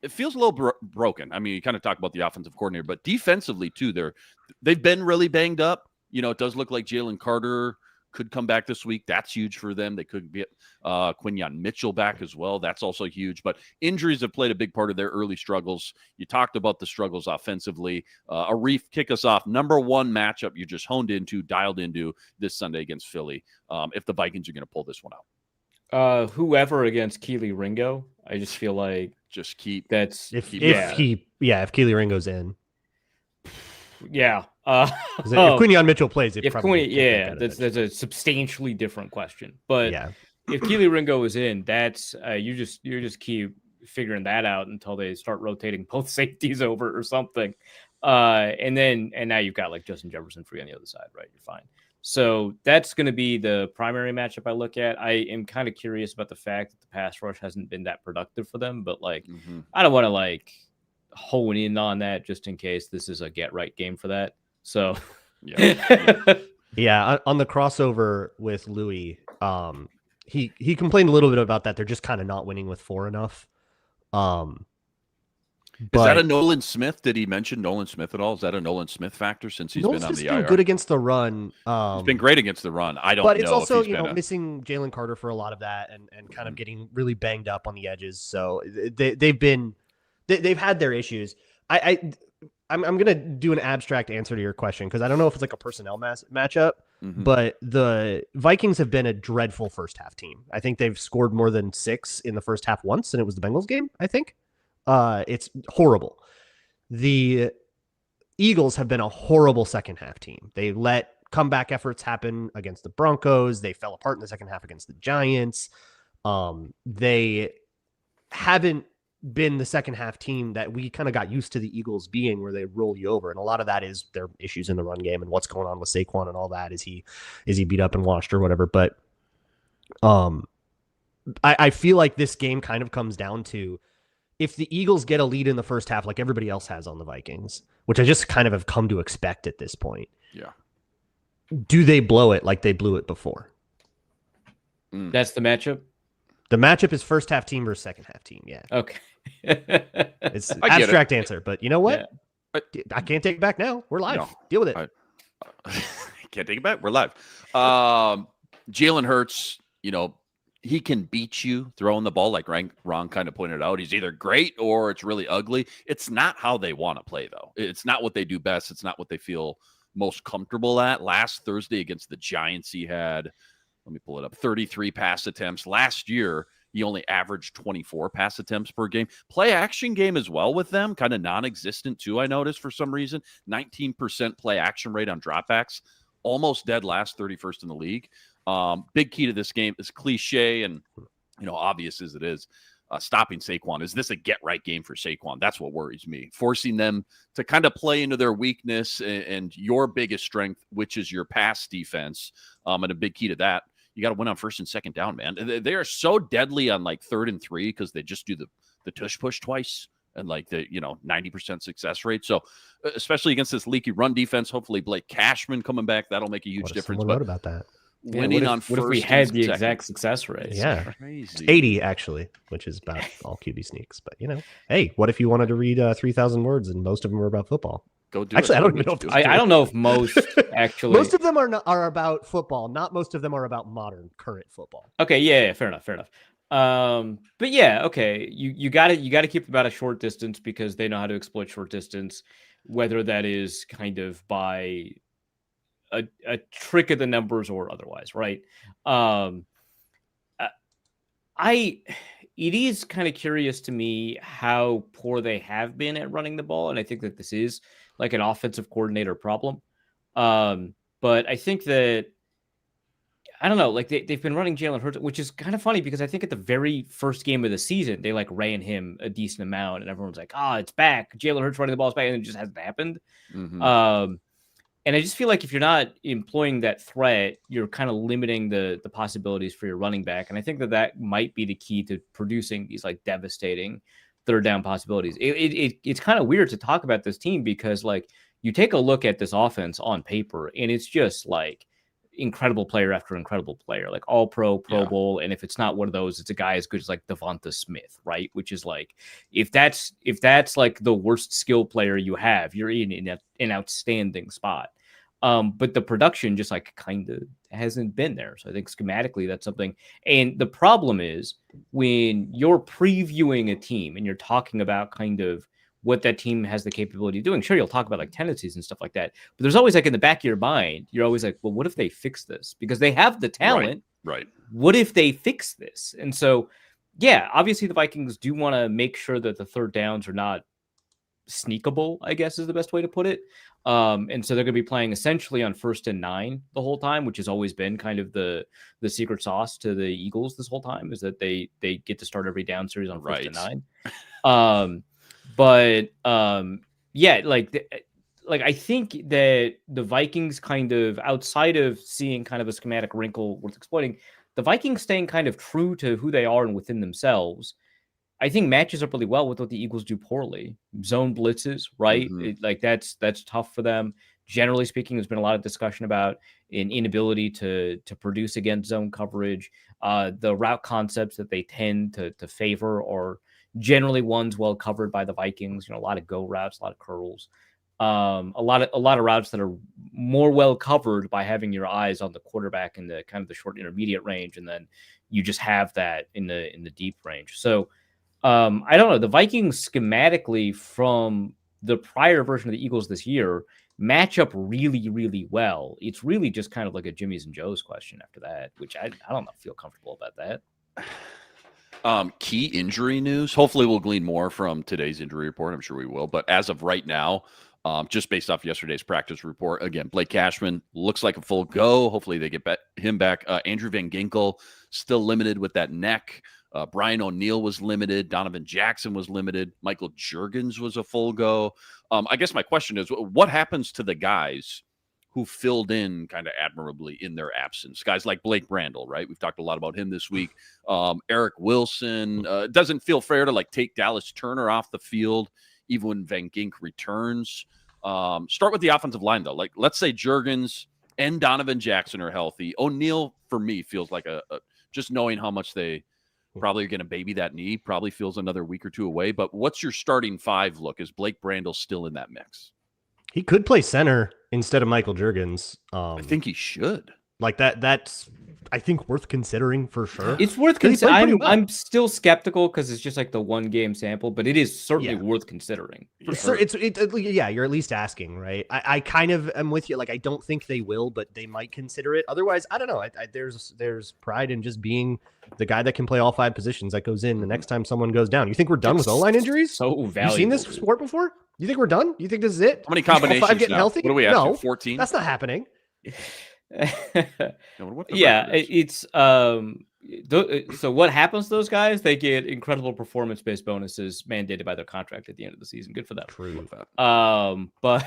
it feels a little broken. I mean, you kind of talk about the offensive coordinator, but defensively too, they've been really banged up. It does look like Jalen Carter could come back this week. That's huge for them. They could get Quinyon Mitchell back as well. That's also huge. But injuries have played a big part of their early struggles. You talked about the struggles offensively. Arif, kick us off. Number one matchup you just dialed into this Sunday against Philly, if the Vikings are going to pull this one out. Whoever against Keely Ringo. I just feel like just keep that's if Keely Ringo's in. Yeah. If Quinyon Mitchell plays, that's a substantially different question. But if Keely Ringo is in, that's you just keep figuring that out until they start rotating both safeties over or something. And now you've got like Justin Jefferson free on the other side, right? You're fine. So that's going to be the primary matchup I look at. I am kind of curious about the fact that the pass rush hasn't been that productive for them, but I don't want to hone in on that just in case this is a get right game for that. So yeah, on the crossover with Louis, he complained a little bit about that. They're just kind of not winning with 4 enough. Is that a Nolan Smith? Did he mention Nolan Smith at all? Is that a Nolan Smith factor since he's been on the IR? Been good against the run. He's been great against the run. I don't know. But it's also missing Jalen Carter for a lot of that, and kind of getting really banged up on the edges. So they've had their issues. I'm gonna do an abstract answer to your question because I don't know if it's like a personnel matchup, but the Vikings have been a dreadful first half team. I think they've scored more than 6 in the first half once, and it was the Bengals game, I think. It's horrible. The Eagles have been a horrible second half team. They let comeback efforts happen against the Broncos. They fell apart in the second half against the Giants. They haven't been the second half team that we kind of got used to the Eagles being, where they roll you over. And a lot of that is their issues in the run game and what's going on with Saquon and all that. Is he beat up and washed or whatever? But I feel like this game kind of comes down to, if the Eagles get a lead in the first half, like everybody else has on the Vikings, which I just kind of have come to expect at this point. Yeah. Do they blow it like they blew it before? That's the matchup? The matchup is first half team versus second half team. Yeah. Okay. It's an abstract answer, but you know what? Yeah. I can't take it back now. We're live. No, deal with it. Can't take it back. We're live. Jalen Hurts, he can beat you throwing the ball, like Ron kind of pointed out. He's either great or it's really ugly. It's not how they want to play, though. It's not what they do best. It's not what they feel most comfortable at. Last Thursday against the Giants, he had, let me pull it up, 33 pass attempts. Last year, he only averaged 24 pass attempts per game. Play action game as well with them, kind of non-existent too, I noticed for some reason. 19% play action rate on dropbacks. Almost dead last, 31st in the league. Big key to this game is cliche and, obvious as it is, stopping Saquon. Is this a get-right game for Saquon? That's what worries me. Forcing them to kind of play into their weakness and your biggest strength, which is your pass defense. And a big key to that, you got to win on first and second down, man. They are so deadly on like 3rd and 3 because they just do the tush push twice and like the 90% success rate. So especially against this leaky run defense, hopefully Blake Cashman coming back, that'll make a huge difference. What about that? winning on first. What if we had the exact success rate? Yeah, it's 80 actually, which is about all QB sneaks. But hey, what if you wanted to read 3,000 words and most of them were about football? Go do actually, it. I don't even know. If I don't know if most actually. Most of them are about football. Not most of them are about modern current football. Okay, yeah, fair enough. But yeah, okay, you got to keep about a short distance because they know how to exploit short distance, whether that is kind of by a trick of the numbers or otherwise, right? It is kind of curious to me how poor they have been at running the ball, and I think that this is like an offensive coordinator problem. But I think that I don't know, like they've been running Jalen Hurts, which is kind of funny because I think at the very first game of the season, they like ran him a decent amount and everyone's like, it's back. Jalen Hurts running the ball is back, and it just hasn't happened. Mm-hmm. And I just feel like if you're not employing that threat, you're kind of limiting the possibilities for your running back. And I think that might be the key to producing these like devastating third down possibilities. It's kind of weird to talk about this team because like you take a look at this offense on paper and it's just like incredible player after incredible player, like all pro bowl. And if it's not one of those, it's a guy as good as like Devonta Smith, right? Which is like, if that's like the worst skill player you have, you're in an outstanding spot. But the production just like kind of hasn't been there. So I think schematically that's something. And the problem is when you're previewing a team and you're talking about kind of what that team has the capability of doing, sure, you'll talk about like tendencies and stuff like that. But there's always like in the back of your mind, you're always like, well, what if they fix this? Because they have the talent. Right. What if they fix this? And so, yeah, obviously the Vikings do want to make sure that the third downs are not sneakable, I guess is the best way to put it. And so they're going to be playing essentially on 1st and 9 the whole time, which has always been kind of the secret sauce to the Eagles this whole time is that they get to start every down series on 1st and 9. Yeah, like I think that the Vikings kind of outside of seeing kind of a schematic wrinkle worth exploiting, the Vikings staying kind of true to who they are and within themselves, I think matches up really well with what the Eagles do poorly. Zone blitzes, right? Mm-hmm. That's tough for them. Generally speaking, there's been a lot of discussion about an inability to produce against zone coverage. The route concepts that they tend to favor are generally ones well covered by the Vikings. A lot of go routes, a lot of curls, a lot of routes that are more well covered by having your eyes on the quarterback in the kind of the short intermediate range, and then you just have that in the deep range. So. I don't know. The Vikings schematically from the prior version of the Eagles this year match up really, really well. It's really just kind of like a Jimmy's and Joe's question after that, which I don't feel comfortable about that. Key injury news. Hopefully we'll glean more from today's injury report. I'm sure we will. But as of right now, just based off yesterday's practice report, again, Blake Cashman looks like a full go. Hopefully they get him back. Andrew Van Ginkel still limited with that neck. Brian O'Neill was limited. Donovan Jackson was limited. Michael Juergens was a full go. I guess my question is, what happens to the guys who filled in kind of admirably in their absence? Guys like Blake Brandel, right? We've talked a lot about him this week. Eric Wilson. It doesn't feel fair to like take Dallas Turner off the field even when Van Gink returns. Start with the offensive line, though. Like, let's say Juergens and Donovan Jackson are healthy. O'Neill, for me, feels like a just knowing how much they probably are going to baby that knee, probably feels another week or two away. But what's your starting five look? Is Blake Brandel still in that mix? He could play center instead of Michael Juergens. I think he should. Like that's, I think, worth considering for sure. It's worth considering. I'm still skeptical because it's just like the one game sample, but it is certainly worth considering. Sure. Yeah, you're at least asking, right? I kind of am with you. Like, I don't think they will, but they might consider it. Otherwise, I don't know. There's pride in just being the guy that can play all five positions that goes in the next time someone goes down. You think we're done with O-line injuries? So valuable. You seen this sport before? You think we're done? You think this is it? How many combinations all five getting now? healthy? What are we at? No, 14? That's not happening. Yeah, it's so what happens to those guys? They get incredible performance-based bonuses mandated by their contract at the end of the season. Good for them. True. But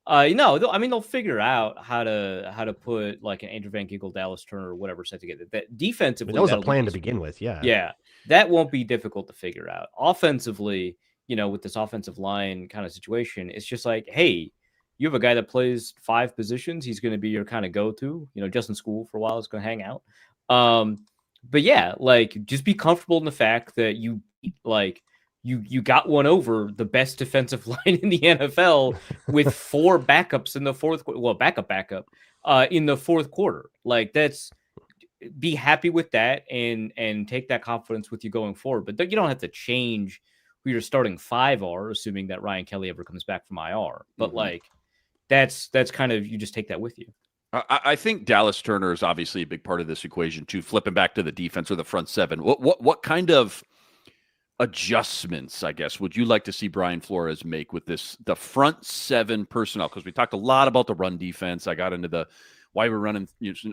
I mean, they'll figure out how to put like an Andrew Van Ginkel, Dallas Turner, or whatever set together. That defensively, that was a plan to begin with. Yeah, that won't be difficult to figure out. Offensively, with this offensive line kind of situation, it's just like, hey, you have a guy that plays 5 positions. He's going to be your kind of go-to. Just in school for a while, is going to hang out. But yeah, like just be comfortable in the fact that you got one over the best defensive line in the NFL with 4 backups in the fourth. Well, backup in the fourth quarter. Like be happy with that and take that confidence with you going forward. But you don't have to change who your starting 5 are, assuming that Ryan Kelly ever comes back from IR. But like that's kind of, you just take that with you. I think Dallas Turner is obviously a big part of this equation too. Flipping back to the defense or the front 7, what kind of adjustments, I guess, would you like to see Brian Flores make with the front 7 personnel? Because we talked a lot about the run defense. I got into why we're running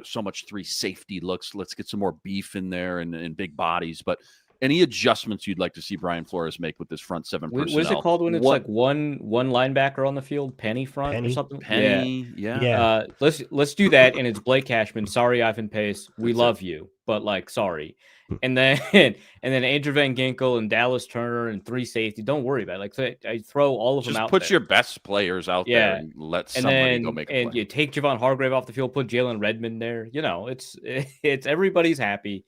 so much 3 safety looks. Let's get some more beef in there and big bodies. But any adjustments you'd like to see Brian Flores make with this front 7 personnel? What is it called when it's like one linebacker on the field, penny front or something? Yeah. Let's do that. And it's Blake Cashman. Sorry, Ivan Pace. We love you, but like, sorry. And then Andrew Van Ginkel and Dallas Turner and 3 safety. Don't worry about it. Like, I throw all of them out. Just put your best players out there and let somebody go make a play. And you take Javon Hargrave off the field, put Jalen Redmond there. It's everybody's happy.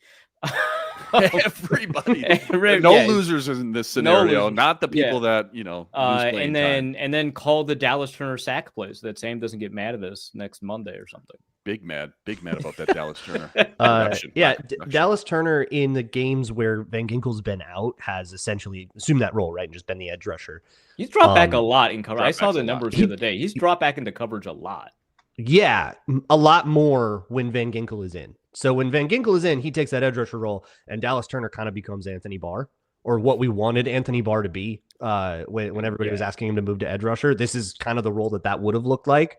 Everybody. No losers in this scenario. Not the people that lose playing time. And then call the Dallas Turner sack plays so that Sam doesn't get mad at us next Monday or something. Big mad about that Dallas Turner. Dallas Turner in the games where Van Ginkel's been out has essentially assumed that role, right, and just been the edge rusher. He's dropped back a lot in coverage. I saw the numbers the other day. He's dropped back into coverage a lot. Yeah, a lot more when Van Ginkel is in. So when Van Ginkel is in, he takes that edge rusher role, and Dallas Turner kind of becomes Anthony Barr, or what we wanted Anthony Barr to be when everybody was asking him to move to edge rusher. This is kind of the role that would have looked like.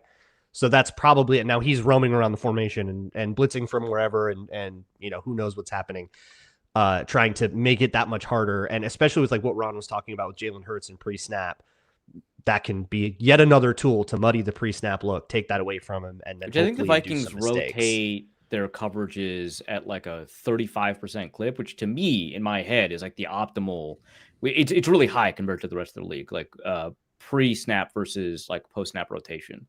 So that's probably it. Now he's roaming around the formation and blitzing from wherever, and who knows what's happening, trying to make it that much harder. And especially with like what Ron was talking about with Jalen Hurts and pre-snap, that can be yet another tool to muddy the pre-snap look, take that away from him. And then I think the Vikings rotate their coverages at like a 35% clip, which to me in my head is like the optimal. It's really high compared to the rest of the league, like pre-snap versus like post-snap rotation.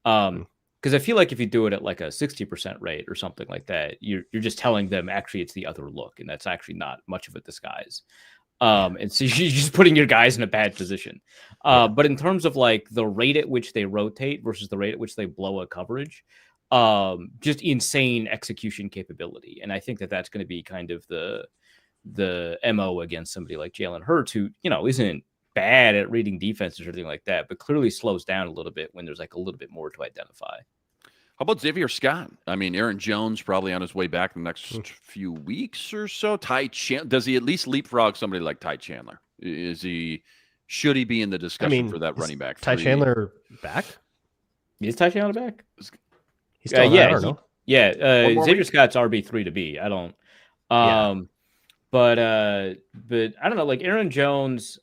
Because I feel like if you do it at like a 60% rate or something like that, you're just telling them actually it's the other look, and that's actually not much of a disguise. And so you're just putting your guys in a bad position. But in terms of like the rate at which they rotate versus the rate at which they blow a coverage, just insane execution capability. And I think that's going to be kind of the MO against somebody like Jalen Hurts, who, isn't bad at reading defenses or anything like that, but clearly slows down a little bit when there's like a little bit more to identify. How about Xavier Scott? I mean, Aaron Jones probably on his way back in the next few weeks or so. Does he at least leapfrog somebody like Ty Chandler? Should he be in the discussion for that running back? Ty Chandler back? Is Ty Chandler back? He's still I don't know. Xavier Scott's RB3 to be. I don't. But I don't know. Like Aaron Jones,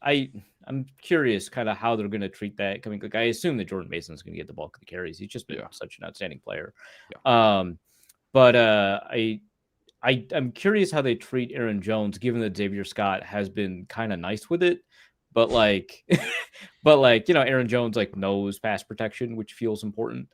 I'm curious kind of how they're going to treat that. Like I assume that Jordan Mason's going to get the bulk of the carries. He's just been such an outstanding player. Yeah. I'm curious how they treat Aaron Jones, given that Xavier Scott has been kind of nice with it. But Aaron Jones like knows pass protection, which feels important.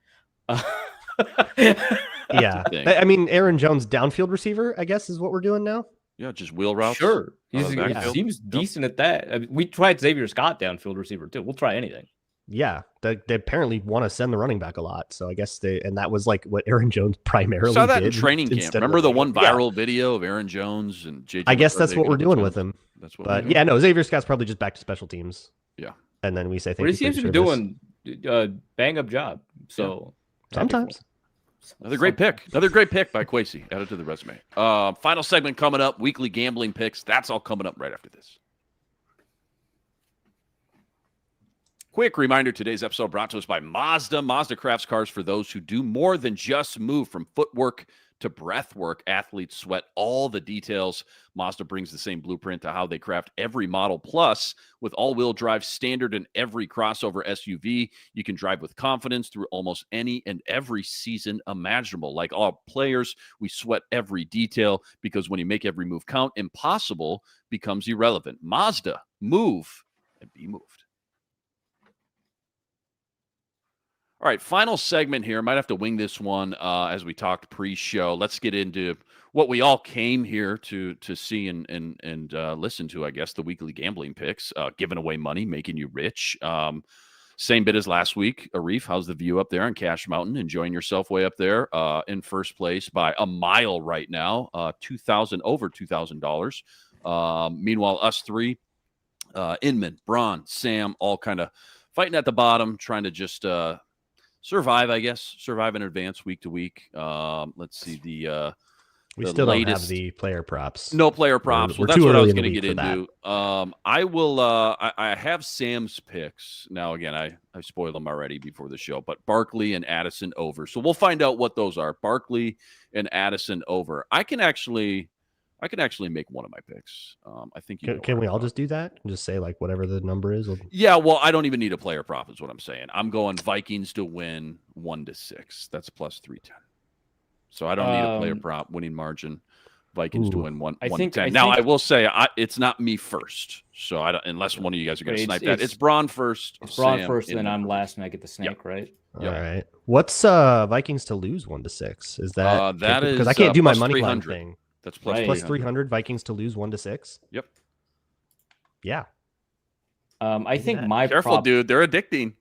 Yeah. I mean, Aaron Jones downfield receiver, I guess, is what we're doing now. Yeah, just wheel routes. Sure. He seems decent at that. I mean, we tried Xavier Scott downfield receiver too. We'll try anything. Yeah. They apparently want to send the running back a lot. So I guess that was like what Aaron Jones primarily saw that did in training camp. Remember the one viral video of Aaron Jones and JJ? I guess that's what we're doing with him. That's what. Xavier Scott's probably just back to special teams. Yeah. And then we say thank you. But he seems to be doing a bang up job. So sometimes. Another great pick by Kwesi. Added to the resume. Final segment coming up. Weekly gambling picks. That's all coming up right after this. Quick reminder, today's episode brought to us by Mazda. Mazda crafts cars for those who do more than just move. From footwork to breath work, athletes sweat all the details. Mazda brings the same blueprint to how they craft every model. Plus, with all-wheel drive standard in every crossover SUV, you can drive with confidence through almost any and every season imaginable. Like all players, we sweat every detail because when you make every move count, impossible becomes irrelevant. Mazda, move and be moved. All right, final segment here. Might have to wing this one as we talked pre-show. Let's get into what we all came here to see and listen to, I guess, the weekly gambling picks, giving away money, making you rich. Same bit as last week. Arif, how's the view up there on Cash Mountain? Enjoying yourself way up there in first place by a mile right now, over $2,000. Meanwhile, us three, Inman, Braun, Sam, all kind of fighting at the bottom, trying to just survive, I guess. Survive in advance week to week. Let's see we the still latest... don't have the player props. No player props. We're well, that's too what I early was in the going to week get for into. I will. I have Sam's picks now. Again, I spoiled them already before the show. But Barkley and Addison over. So we'll find out what those are. Barkley and Addison over. I can actually make one of my picks. I think you can we all just do that and just say like whatever the number is? Yeah, well, I don't even need a player prop is what I'm saying. I'm going Vikings to win 1-6. That's plus 310. So I don't need a player prop. Winning margin, Vikings to win 1-10. Now I will say it's not me first. So I don't, unless one of you guys are going to snipe that. It's Braun first. It's Braun first, and then I'm last, and I get the snake, right? All right. What's Vikings to lose 1-6? Is that that is because I can't do my money line 300. thing. That's plus Plus 300 Vikings to lose 1-6. Yep. Yeah. I think my careful, dude. They're addicting.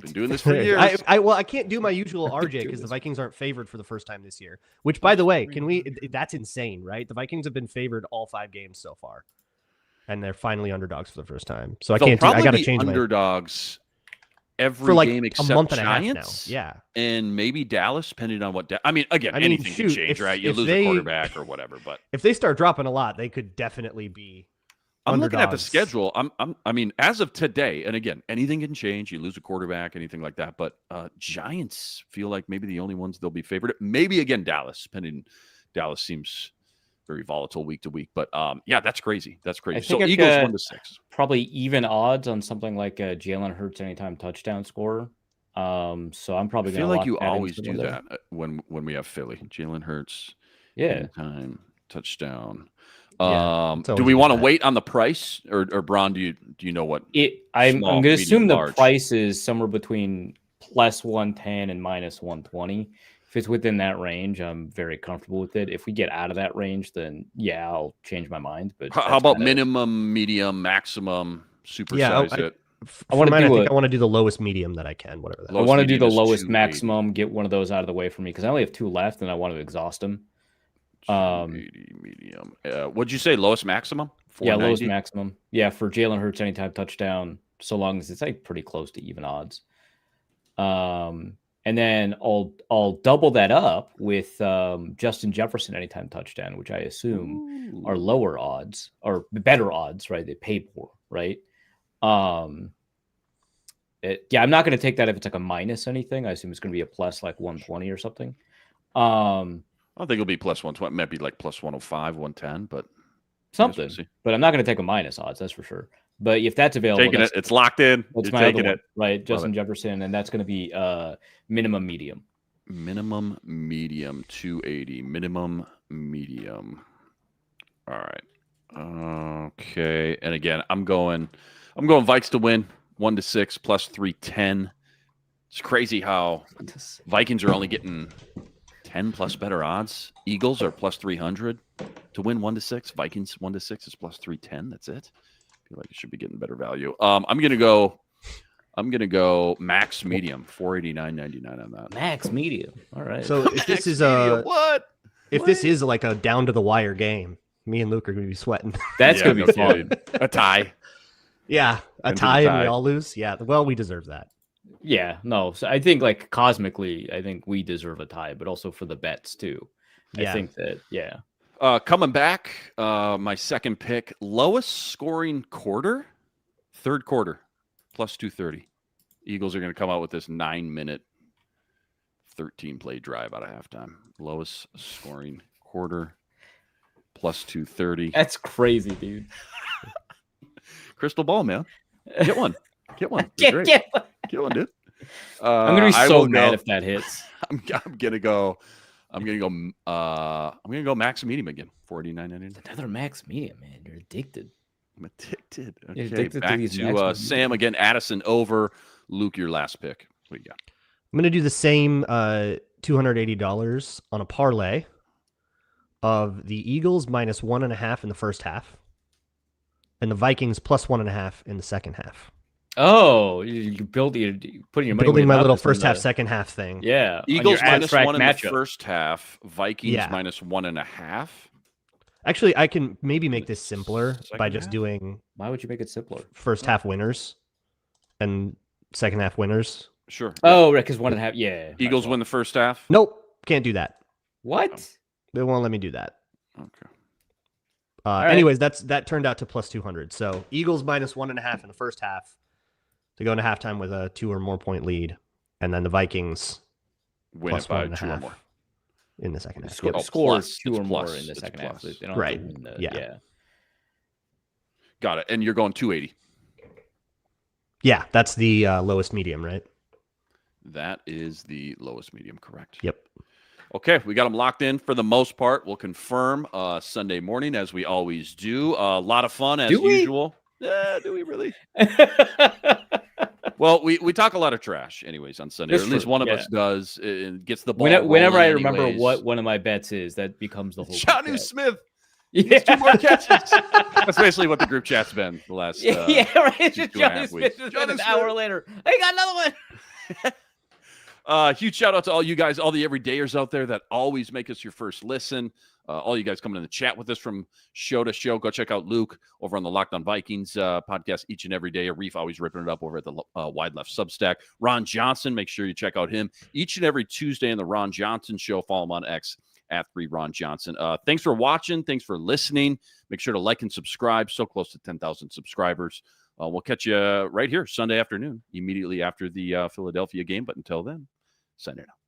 Been doing this for years. I can't do my usual RJ because the Vikings aren't favored for the first time this year. Which, by the way, that's insane, right? The Vikings have been favored all 5 games so far, and they're finally underdogs for the first time. So I got to change underdogs every for like game except a month and Giants, a half now. Yeah, and maybe Dallas, depending on what. Anything can change, right? You lose a quarterback or whatever, but if they start dropping a lot, they could definitely be. I'm looking at the schedule. I mean, as of today, and again, anything can change. You lose a quarterback, anything like that. But Giants feel like maybe the only ones they'll be favored. Maybe again, Dallas. Dallas seems very volatile week to week. But yeah, that's crazy. That's crazy. So Eagles 1-6. Probably even odds on something like a Jalen Hurts anytime touchdown scorer. So I'm probably going to feel like you always do that when we have Philly. Jalen Hurts. Yeah. Anytime touchdown. Do we want to wait on the price, or Braun? Do you know what? I'm going to assume the price is somewhere between plus 110 and minus 120. If it's within that range, I'm very comfortable with it. If we get out of that range, then yeah, I'll change my mind. But how about minimum, medium, maximum? Supersize it. I want to do the lowest medium that I can. Whatever that. I want to do the lowest maximum. Get one of those out of the way for me because I only have 2 left, and I want to exhaust them. Medium. What'd you say? Lowest maximum? Yeah, lowest maximum. Yeah, for Jalen Hurts anytime touchdown, so long as it's like pretty close to even odds. And then I'll double that up with Justin Jefferson anytime touchdown, which I assume are lower odds or better odds, right? They pay more, right? I'm not going to take that if it's like a minus anything. I assume it's going to be a plus like 120 or something. I don't think it'll be plus 120. Maybe like plus 105, 110, but something. But I'm not going to take a minus odds, that's for sure. But if that's available, taking it. It's locked in. That's my taking it, right? Justin Jefferson, and that's going to be minimum medium. Minimum medium 280. Minimum medium. All right. Okay. And again, I'm going Vikes to win 1-6 plus 310. It's crazy how Vikings are only getting 10 plus better odds. Eagles are plus 300 to win 1-6. Vikings 1-6 is plus 310. That's it. I feel like it should be getting better value. I'm gonna go max medium 489.99 on that. Max medium. All right. So if this is this is like a down to the wire game, me and Luke are gonna be sweating. That's gonna be fun. A tie. Yeah, a tie and we all lose. Yeah. Well, we deserve that. Yeah, no. So I think like cosmically, I think we deserve a tie, but also for the bets too. I think that, yeah. Coming back, my second pick, lowest scoring quarter, third quarter, plus 230. Eagles are going to come out with this 9-minute, 13-play drive out of halftime. Lowest scoring quarter, plus 230. That's crazy, dude. Crystal ball, man. Get one. Get one. Get one, dude. I'm gonna be so mad if that hits. I'm gonna go max medium again. 49.99. Another max medium, man. You're addicted. I'm addicted. Okay, You're addicted back to these to Sam again. Addison over. Luke, your last pick. What do you got? I'm going to do the same $280 on a parlay of the Eagles minus 1.5 in the first half and the Vikings plus 1.5 in the second half. Oh, you putting your money building my little first half, second half thing. Yeah. Eagles minus 1 in the first half, Vikings minus 1.5. Actually, I can maybe make this simpler by just doing. Why would you make it simpler? First half winners and second half winners. Sure. Oh, right, because 1.5. Yeah. Eagles win the first half. Nope, can't do that. What? They won't let me do that. Okay. Anyways, that turned out to plus 200. So Eagles minus 1.5 in the first half to go into halftime with a 2 or more point lead, and then the Vikings win it by 2 or more in the second half. Scores 2 or more in the second half. Right. Yeah. Got it. And you're going 280. Yeah, that's the lowest medium, right? That is the lowest medium, correct? Yep. Okay, we got them locked in for the most part. We'll confirm Sunday morning, as we always do. A lot of fun, as usual. Do we really? Well, we talk a lot of trash, anyways, on Sunday. Or at least one of us does. It gets the ball. Whenever I remember what one of my bets is, that becomes the whole. Jonnu Smith. He 2 more catches. That's basically what the group chat's been the last. Right. It's just Jonnu Smith. An hour later, I got another one. Huge shout out to all you guys, all the everydayers out there that always make us your first listen. All you guys coming in the chat with us from show to show. Go check out Luke over on the Locked On Vikings podcast each and every day. Arif always ripping it up over at the Wide Left Substack. Ron Johnson, make sure you check out him each and every Tuesday in the Ron Johnson Show. Follow him on X at 3Ron Johnson. Thanks for watching. Thanks for listening. Make sure to like and subscribe. So close to 10,000 subscribers. We'll catch you right here Sunday afternoon, immediately after the Philadelphia game. But until then, send it out.